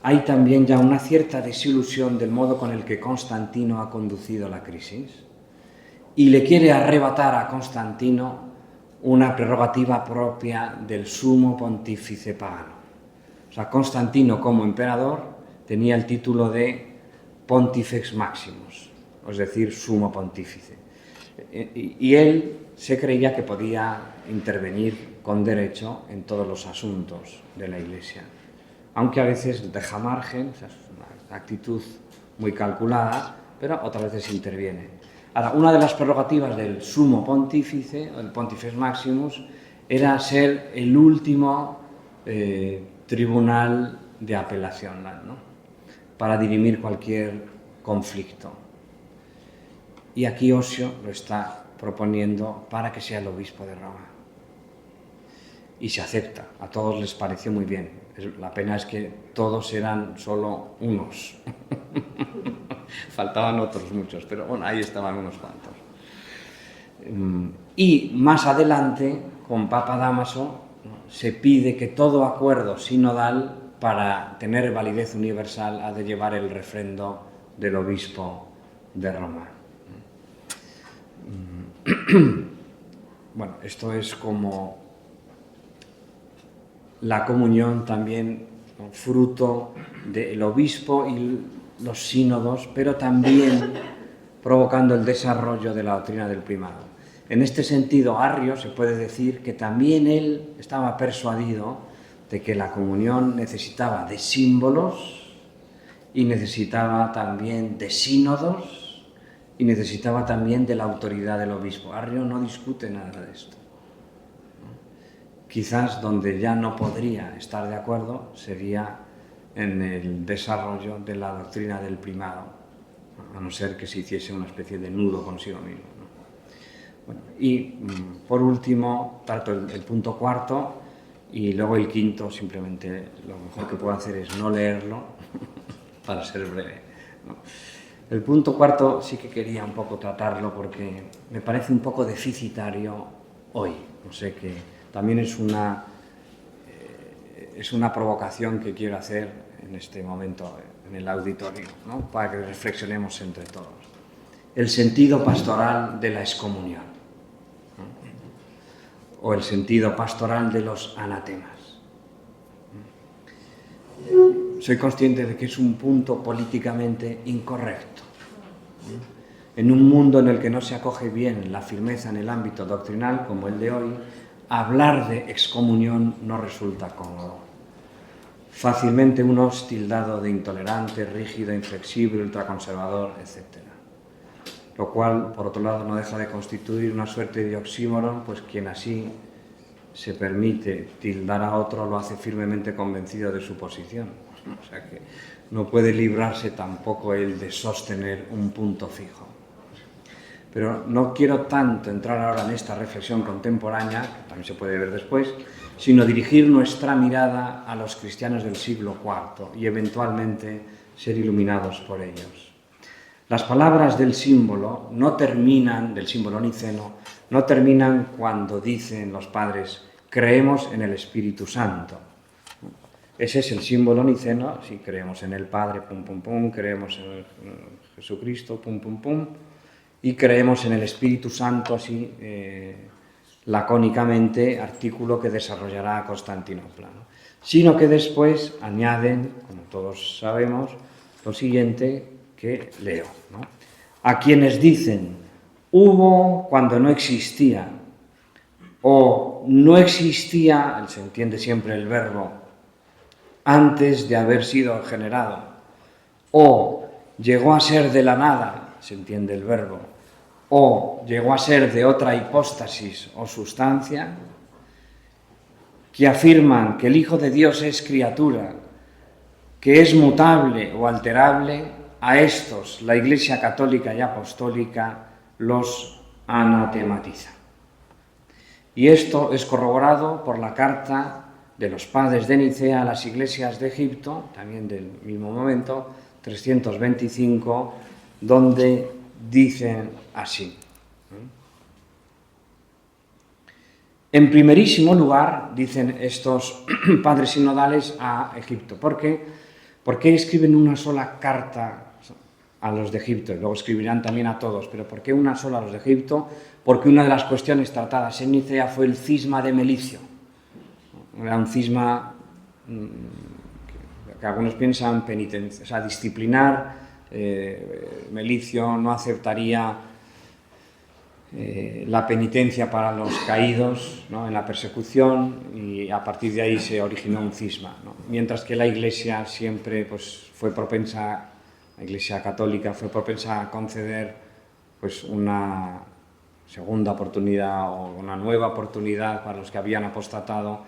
hay también ya una cierta desilusión del modo con el que Constantino ha conducido la crisis y le quiere arrebatar a Constantino una prerrogativa propia del sumo pontífice pagano. O sea, Constantino como emperador tenía el título de Pontifex Maximus, es decir, sumo pontífice. Y él se creía que podía intervenir con derecho en todos los asuntos de la Iglesia, aunque a veces deja margen, o sea, es una actitud muy calculada, pero otras veces interviene. Ahora, una de las prerrogativas del sumo pontífice, el Pontifex Maximus, era ser el último tribunal de apelación, ¿no?, para dirimir cualquier conflicto. Y aquí Osio lo está proponiendo para que sea el obispo de Roma. Y se acepta, a todos les pareció muy bien. La pena es que todos eran solo unos. Faltaban otros muchos, pero bueno, ahí estaban unos cuantos. Y más adelante, con Papa Dámaso, se pide que todo acuerdo sinodal, para tener validez universal, ha de llevar el refrendo del obispo de Roma. Bueno, esto es como la comunión también, fruto del obispo y los sínodos, pero también provocando el desarrollo de la doctrina del primado. En este sentido, Arrio se puede decir que también él estaba persuadido de que la comunión necesitaba de símbolos y necesitaba también de sínodos y necesitaba también de la autoridad del obispo. Arrio no discute nada de esto. Quizás donde ya no podría estar de acuerdo sería en el desarrollo de la doctrina del primado, a no ser que se hiciese una especie de nudo consigo mismo, ¿no? Bueno, y por último, trato el punto cuarto, y luego el quinto, simplemente lo mejor que puedo hacer es no leerlo para ser breve, ¿no? El punto cuarto sí que quería un poco tratarlo porque me parece un poco deficitario hoy. No sé, que también es una provocación que quiero hacer en este momento en el auditorio, ¿no?, para que reflexionemos entre todos. El sentido pastoral de la excomunión, ¿no?, o el sentido pastoral de los anatemas. Soy consciente de que es un punto políticamente incorrecto. En un mundo en el que no se acoge bien la firmeza en el ámbito doctrinal como el de hoy, hablar de excomunión no resulta cómodo. Fácilmente uno es tildado de intolerante, rígido, inflexible, ultraconservador, etc. Lo cual, por otro lado, no deja de constituir una suerte de oxímoron, pues quien así se permite tildar a otro lo hace firmemente convencido de su posición. O sea que no puede librarse tampoco él de sostener un punto fijo. Pero no quiero tanto entrar ahora en esta reflexión contemporánea, que también se puede ver después, sino dirigir nuestra mirada a los cristianos del siglo IV y eventualmente ser iluminados por ellos. Las palabras del símbolo no terminan, del símbolo niceno, no terminan cuando dicen los padres creemos en el Espíritu Santo. Ese es el símbolo niceno, si creemos en el Padre, pum, pum, pum, creemos en Jesucristo, pum, pum, pum, y creemos en el Espíritu Santo, así lacónicamente, artículo que desarrollará Constantinopla, ¿no?, sino que después añaden, como todos sabemos, lo siguiente que leo, ¿no? A quienes dicen hubo cuando no existía, o no existía, se entiende siempre el verbo, antes de haber sido generado, o llegó a ser de la nada, se entiende el verbo, o llegó a ser de otra hipóstasis o sustancia, que afirman que el Hijo de Dios es criatura, que es mutable o alterable, a estos la Iglesia Católica y Apostólica los anatematiza. Y esto es corroborado por la carta de los padres de Nicea a las iglesias de Egipto, también del mismo momento, 325, donde dicen así. En primerísimo lugar, dicen estos padres sinodales a Egipto. ¿Por qué? ¿Por qué escriben una sola carta a los de Egipto? Y luego escribirán también a todos. ¿Pero por qué una sola a los de Egipto? Porque una de las cuestiones tratadas en Nicea fue el cisma de Melicio. Era un cisma que algunos piensan penitencia, o sea, disciplinar. Melicio no aceptaría la penitencia para los caídos, ¿no?, en la persecución, y a partir de ahí se originó un cisma, ¿no? Mientras que la Iglesia siempre pues, fue propensa, la Iglesia católica fue propensa a conceder pues, una segunda oportunidad o una nueva oportunidad para los que habían apostatado,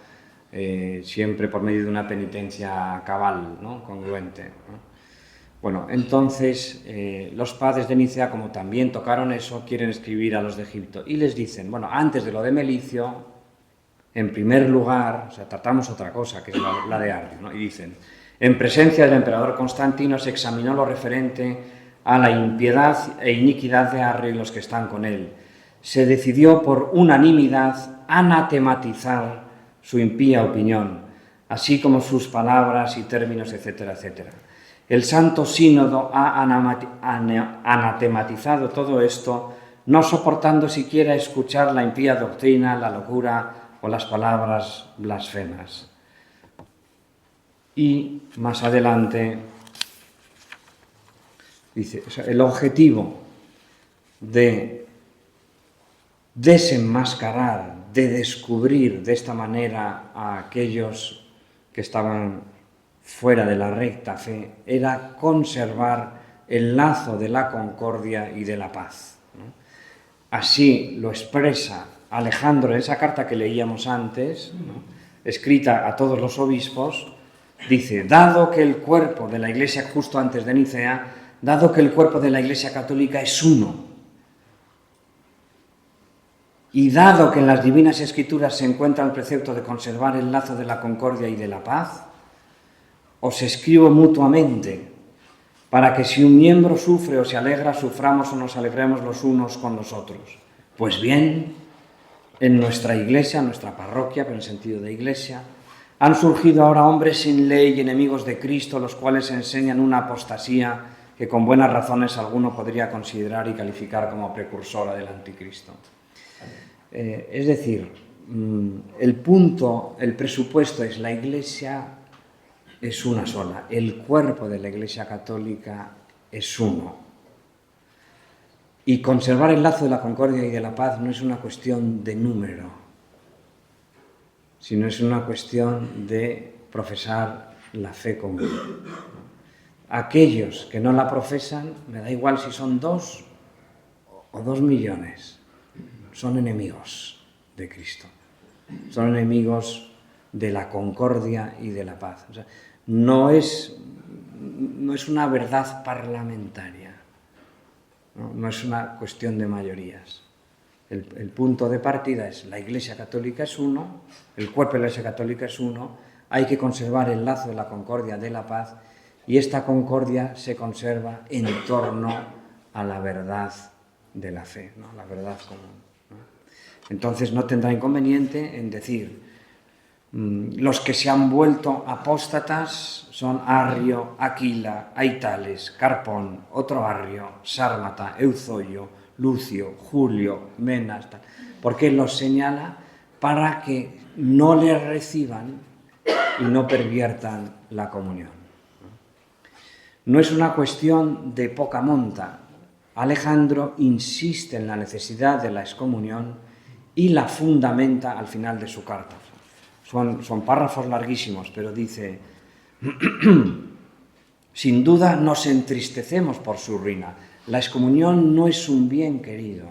siempre por medio de una penitencia cabal, ¿no?, congruente, ¿no? Bueno, entonces los padres de Nicea, como también tocaron eso, quieren escribir a los de Egipto y les dicen, bueno, antes de lo de Melicio, en primer lugar, o sea, tratamos otra cosa, que es la de Arrio, ¿no? Y dicen, en presencia del emperador Constantino se examinó lo referente a la impiedad e iniquidad de Arrio y los que están con él. Se decidió por unanimidad anatematizar su impía opinión, así como sus palabras y términos, etcétera, etcétera. El Santo Sínodo ha anatematizado todo esto, no soportando siquiera escuchar la impía doctrina, la locura o las palabras blasfemas. Y más adelante dice, o sea, el objetivo de desenmascarar, de descubrir de esta manera a aquellos que estaban fuera de la recta fe, era conservar el lazo de la concordia y de la paz, ¿no? Así lo expresa Alejandro en esa carta que leíamos antes, ¿no?, escrita a todos los obispos. Dice, dado que el cuerpo de la Iglesia, justo antes de Nicea, dado que el cuerpo de la Iglesia católica es uno, y dado que en las Divinas Escrituras se encuentra el precepto de conservar el lazo de la concordia y de la paz, os escribo mutuamente, para que si un miembro sufre o se alegra, suframos o nos alegremos los unos con los otros. Pues bien, en nuestra iglesia, nuestra parroquia, pero en sentido de iglesia, han surgido ahora hombres sin ley y enemigos de Cristo, los cuales enseñan una apostasía que con buenas razones alguno podría considerar y calificar como precursora del anticristo. Es decir, el presupuesto es la iglesia es una sola, el cuerpo de la Iglesia Católica es uno. Y conservar el lazo de la concordia y de la paz no es una cuestión de número, sino es una cuestión de profesar la fe común. Aquellos que no la profesan, me da igual si son 2 o 2 millones, son enemigos de Cristo, son enemigos de la concordia y de la paz. O sea, no es una verdad parlamentaria, no es una cuestión de mayorías. El punto de partida es la Iglesia Católica es uno, el cuerpo de la Iglesia Católica es uno, hay que conservar el lazo de la concordia, de la paz, y esta concordia se conserva en torno a la verdad de la fe, ¿no?, la verdad común, ¿no? Entonces no tendrá inconveniente en decir, los que se han vuelto apóstatas son Arrio, Aquila, Aitales, Carpón, otro Arrio, Sármata, Euzoyo, Lucio, Julio, Menas, tal. ¿Por qué los señala? Para que no le reciban y no perviertan la comunión. No es una cuestión de poca monta. Alejandro insiste en la necesidad de la excomunión y la fundamenta al final de su carta. Son párrafos larguísimos, pero dice, sin duda nos entristecemos por su ruina. La excomunión no es un bien querido,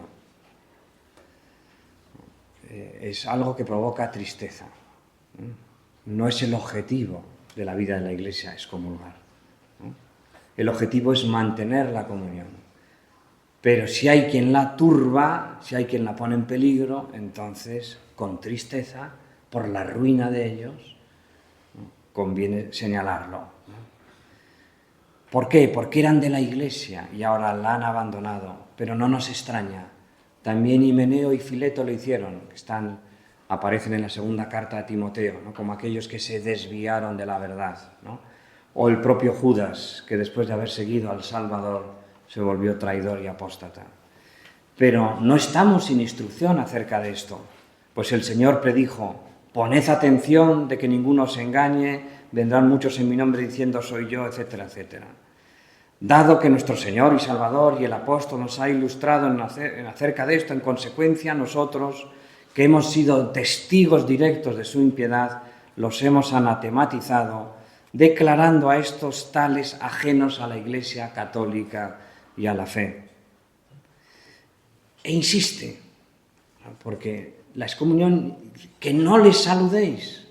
es algo que provoca tristeza. No es el objetivo de la vida de la Iglesia excomulgar. El objetivo es mantener la comunión. Pero si hay quien la turba, si hay quien la pone en peligro, entonces, con tristeza, por la ruina de ellos, conviene señalarlo. ¿Por qué? Porque eran de la Iglesia y ahora la han abandonado, pero no nos extraña. También Himeneo y Fileto lo hicieron, aparecen en la segunda carta a Timoteo, ¿no?, como aquellos que se desviaron de la verdad, ¿no? O el propio Judas, que después de haber seguido al Salvador se volvió traidor y apóstata. Pero no estamos sin instrucción acerca de esto, pues el Señor predijo, poned atención de que ninguno os engañe, vendrán muchos en mi nombre diciendo soy yo, etcétera, etcétera. Dado que nuestro Señor y Salvador y el apóstol nos ha ilustrado acerca de esto, en consecuencia nosotros, que hemos sido testigos directos de su impiedad, los hemos anatematizado, declarando a estos tales ajenos a la Iglesia católica y a la fe. E insiste, porque la excomunión, que no les saludéis.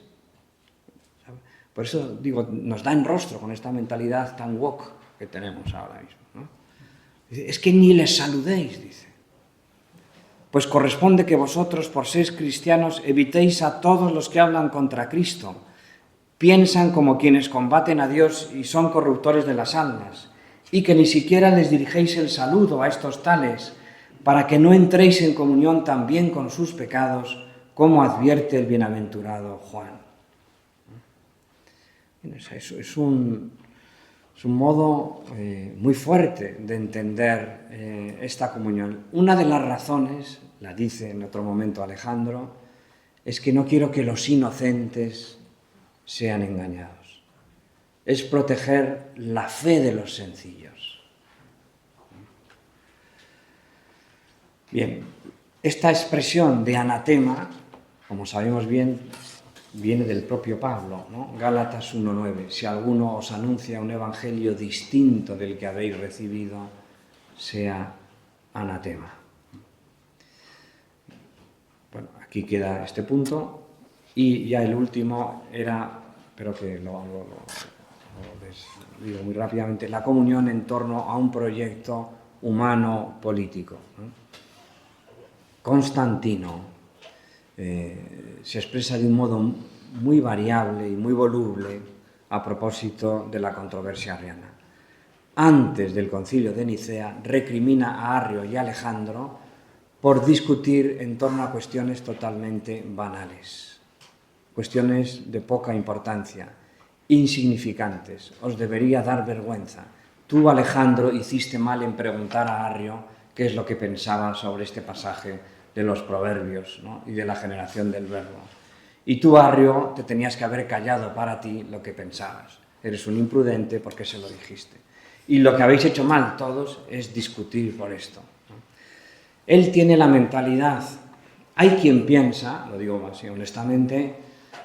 Por eso digo, nos da en rostro con esta mentalidad tan woke que tenemos ahora mismo, ¿no? Es que ni les saludéis, dice. Pues corresponde que vosotros, por ser cristianos, evitéis a todos los que hablan contra Cristo. Piensan como quienes combaten a Dios y son corruptores de las almas, y que ni siquiera les dirigéis el saludo a estos tales, para que no entréis en comunión también con sus pecados, como advierte el bienaventurado Juan. Es un modo muy fuerte de entender esta comunión. Una de las razones, la dice en otro momento Alejandro, es que no quiero que los inocentes sean engañados. Es proteger la fe de los sencillos. Bien, esta expresión de anatema, como sabemos bien, viene del propio Pablo, ¿no? Gálatas 1:9. Si alguno os anuncia un evangelio distinto del que habéis recibido, sea anatema. Bueno, aquí queda este punto. Y ya el último era, pero que lo digo muy rápidamente, la comunión en torno a un proyecto humano-político, ¿no? Constantino se expresa de un modo muy variable y muy voluble a propósito de la controversia arriana. Antes del Concilio de Nicea, recrimina a Arrio y Alejandro por discutir en torno a cuestiones totalmente banales, cuestiones de poca importancia, insignificantes. Os debería dar vergüenza. Tú, Alejandro, hiciste mal en preguntar a Arrio qué es lo que pensaba sobre este pasaje de los proverbios, ¿no? Y de la generación del verbo. Y tú, Arrio, te tenías que haber callado para ti lo que pensabas. Eres un imprudente porque se lo dijiste. Y lo que habéis hecho mal todos es discutir por esto, ¿no? Él tiene la mentalidad. Hay quien piensa, lo digo así honestamente,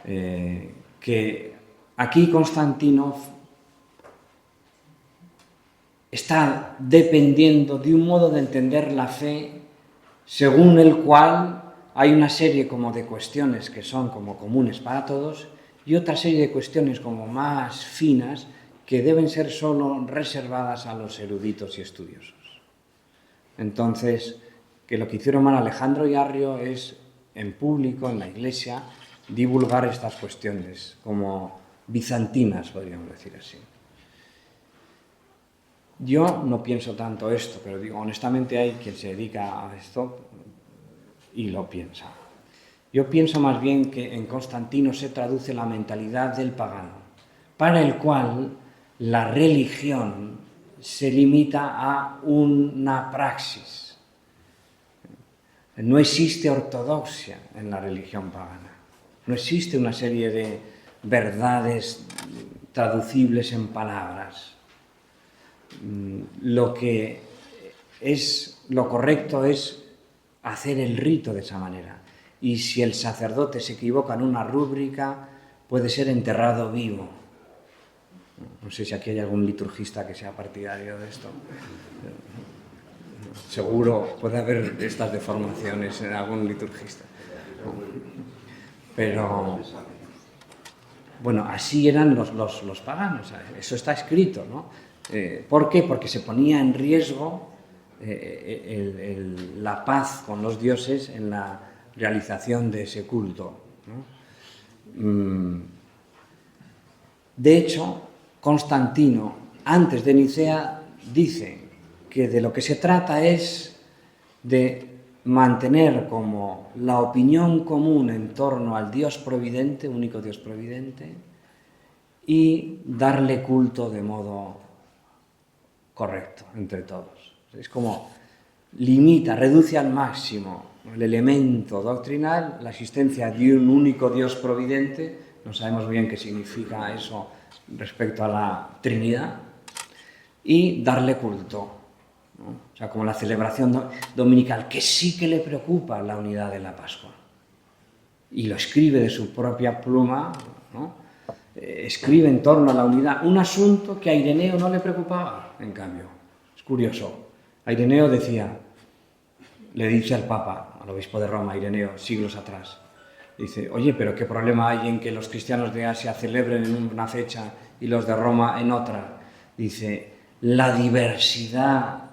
que aquí Constantino está dependiendo de un modo de entender la fe según el cual hay una serie como de cuestiones que son como comunes para todos y otra serie de cuestiones como más finas que deben ser solo reservadas a los eruditos y estudiosos. Entonces, que lo que hicieron mal Alejandro y Arrio es, en público, en la Iglesia, divulgar estas cuestiones como bizantinas, podríamos decir así. Yo no pienso tanto esto, pero digo, honestamente hay quien se dedica a esto y lo piensa. Yo pienso más bien que en Constantino se traduce la mentalidad del pagano, para el cual la religión se limita a una praxis. No existe ortodoxia en la religión pagana. No existe una serie de verdades traducibles en palabras. Lo que es lo correcto es hacer el rito de esa manera. Y si el sacerdote se equivoca en una rúbrica, puede ser enterrado vivo. No sé si aquí hay algún liturgista que sea partidario de esto. Seguro puede haber estas deformaciones en algún liturgista. Pero, bueno, así eran los paganos. Eso está escrito, ¿no? ¿Por qué? Porque se ponía en riesgo la paz con los dioses en la realización de ese culto, ¿no? De hecho, Constantino, antes de Nicea, dice que de lo que se trata es de mantener como la opinión común en torno al Dios providente, único Dios providente, y darle culto de modo correcto entre todos. Es como limita, reduce al máximo el elemento doctrinal, la existencia de un único Dios providente, no sabemos bien qué significa eso respecto a la Trinidad, y darle culto, ¿no? O sea, como la celebración dominical, que sí que le preocupa la unidad de la Pascua. Y lo escribe de su propia pluma, ¿no? Escribe en torno a la unidad, un asunto que a Ireneo no le preocupaba, en cambio. Es curioso. A Ireneo decía, le dice al Papa, al obispo de Roma, Ireneo, siglos atrás, dice, oye, pero ¿qué problema hay en que los cristianos de Asia celebren en una fecha y los de Roma en otra? Dice, la diversidad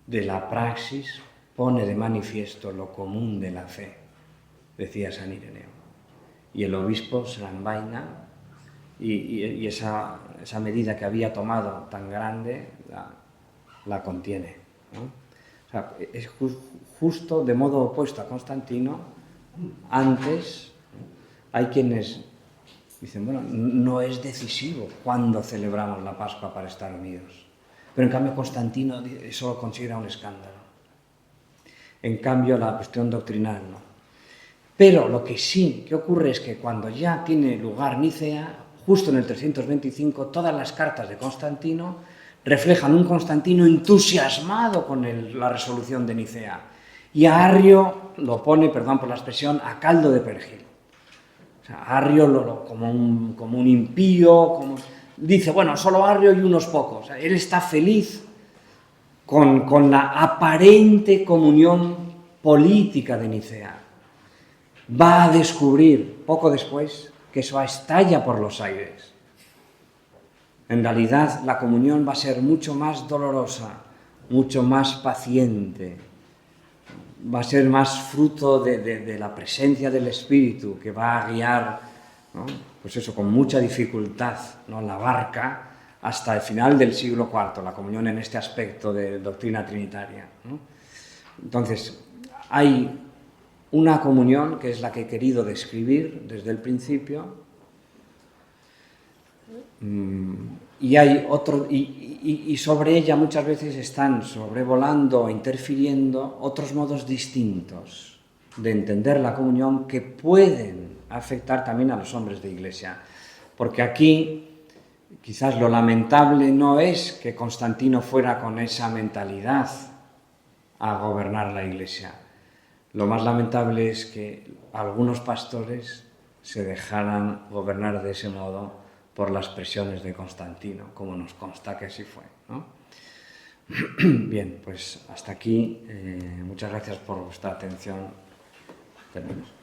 de la praxis pone de manifiesto lo común de la fe, decía San Ireneo. Y el obispo se la envaina y esa medida que había tomado tan grande la contiene, ¿no? O sea, es justo de modo opuesto a Constantino. Antes hay quienes dicen, bueno, no es decisivo cuándo celebramos la Pascua para estar unidos. Pero en cambio Constantino eso lo considera un escándalo. En cambio la cuestión doctrinal no. Pero lo que sí que ocurre es que cuando ya tiene lugar Nicea, justo en el 325, todas las cartas de Constantino reflejan un Constantino entusiasmado con la resolución de Nicea. Y a Arrio lo pone, perdón por la expresión, a caldo de perejil. O sea, Arrio como un impío, dice, bueno, solo Arrio y unos pocos. O sea, él está feliz con la aparente comunión política de Nicea. Va a descubrir, poco después, que eso estalla por los aires. En realidad, la comunión va a ser mucho más dolorosa, mucho más paciente, va a ser más fruto de la presencia del Espíritu, que va a guiar, ¿no? Pues eso, con mucha dificultad, ¿no? La barca hasta el final del siglo IV, la comunión en este aspecto de doctrina trinitaria, ¿no? Entonces, hay una comunión que es la que he querido describir desde el principio, y hay otro, y sobre ella muchas veces están sobrevolando o interfiriendo otros modos distintos de entender la comunión que pueden afectar también a los hombres de Iglesia. Porque aquí quizás lo lamentable no es que Constantino fuera con esa mentalidad a gobernar la Iglesia. Lo más lamentable es que algunos pastores se dejaran gobernar de ese modo por las presiones de Constantino, como nos consta que así fue, ¿no? Bien, pues hasta aquí. Muchas gracias por vuestra atención. Termino.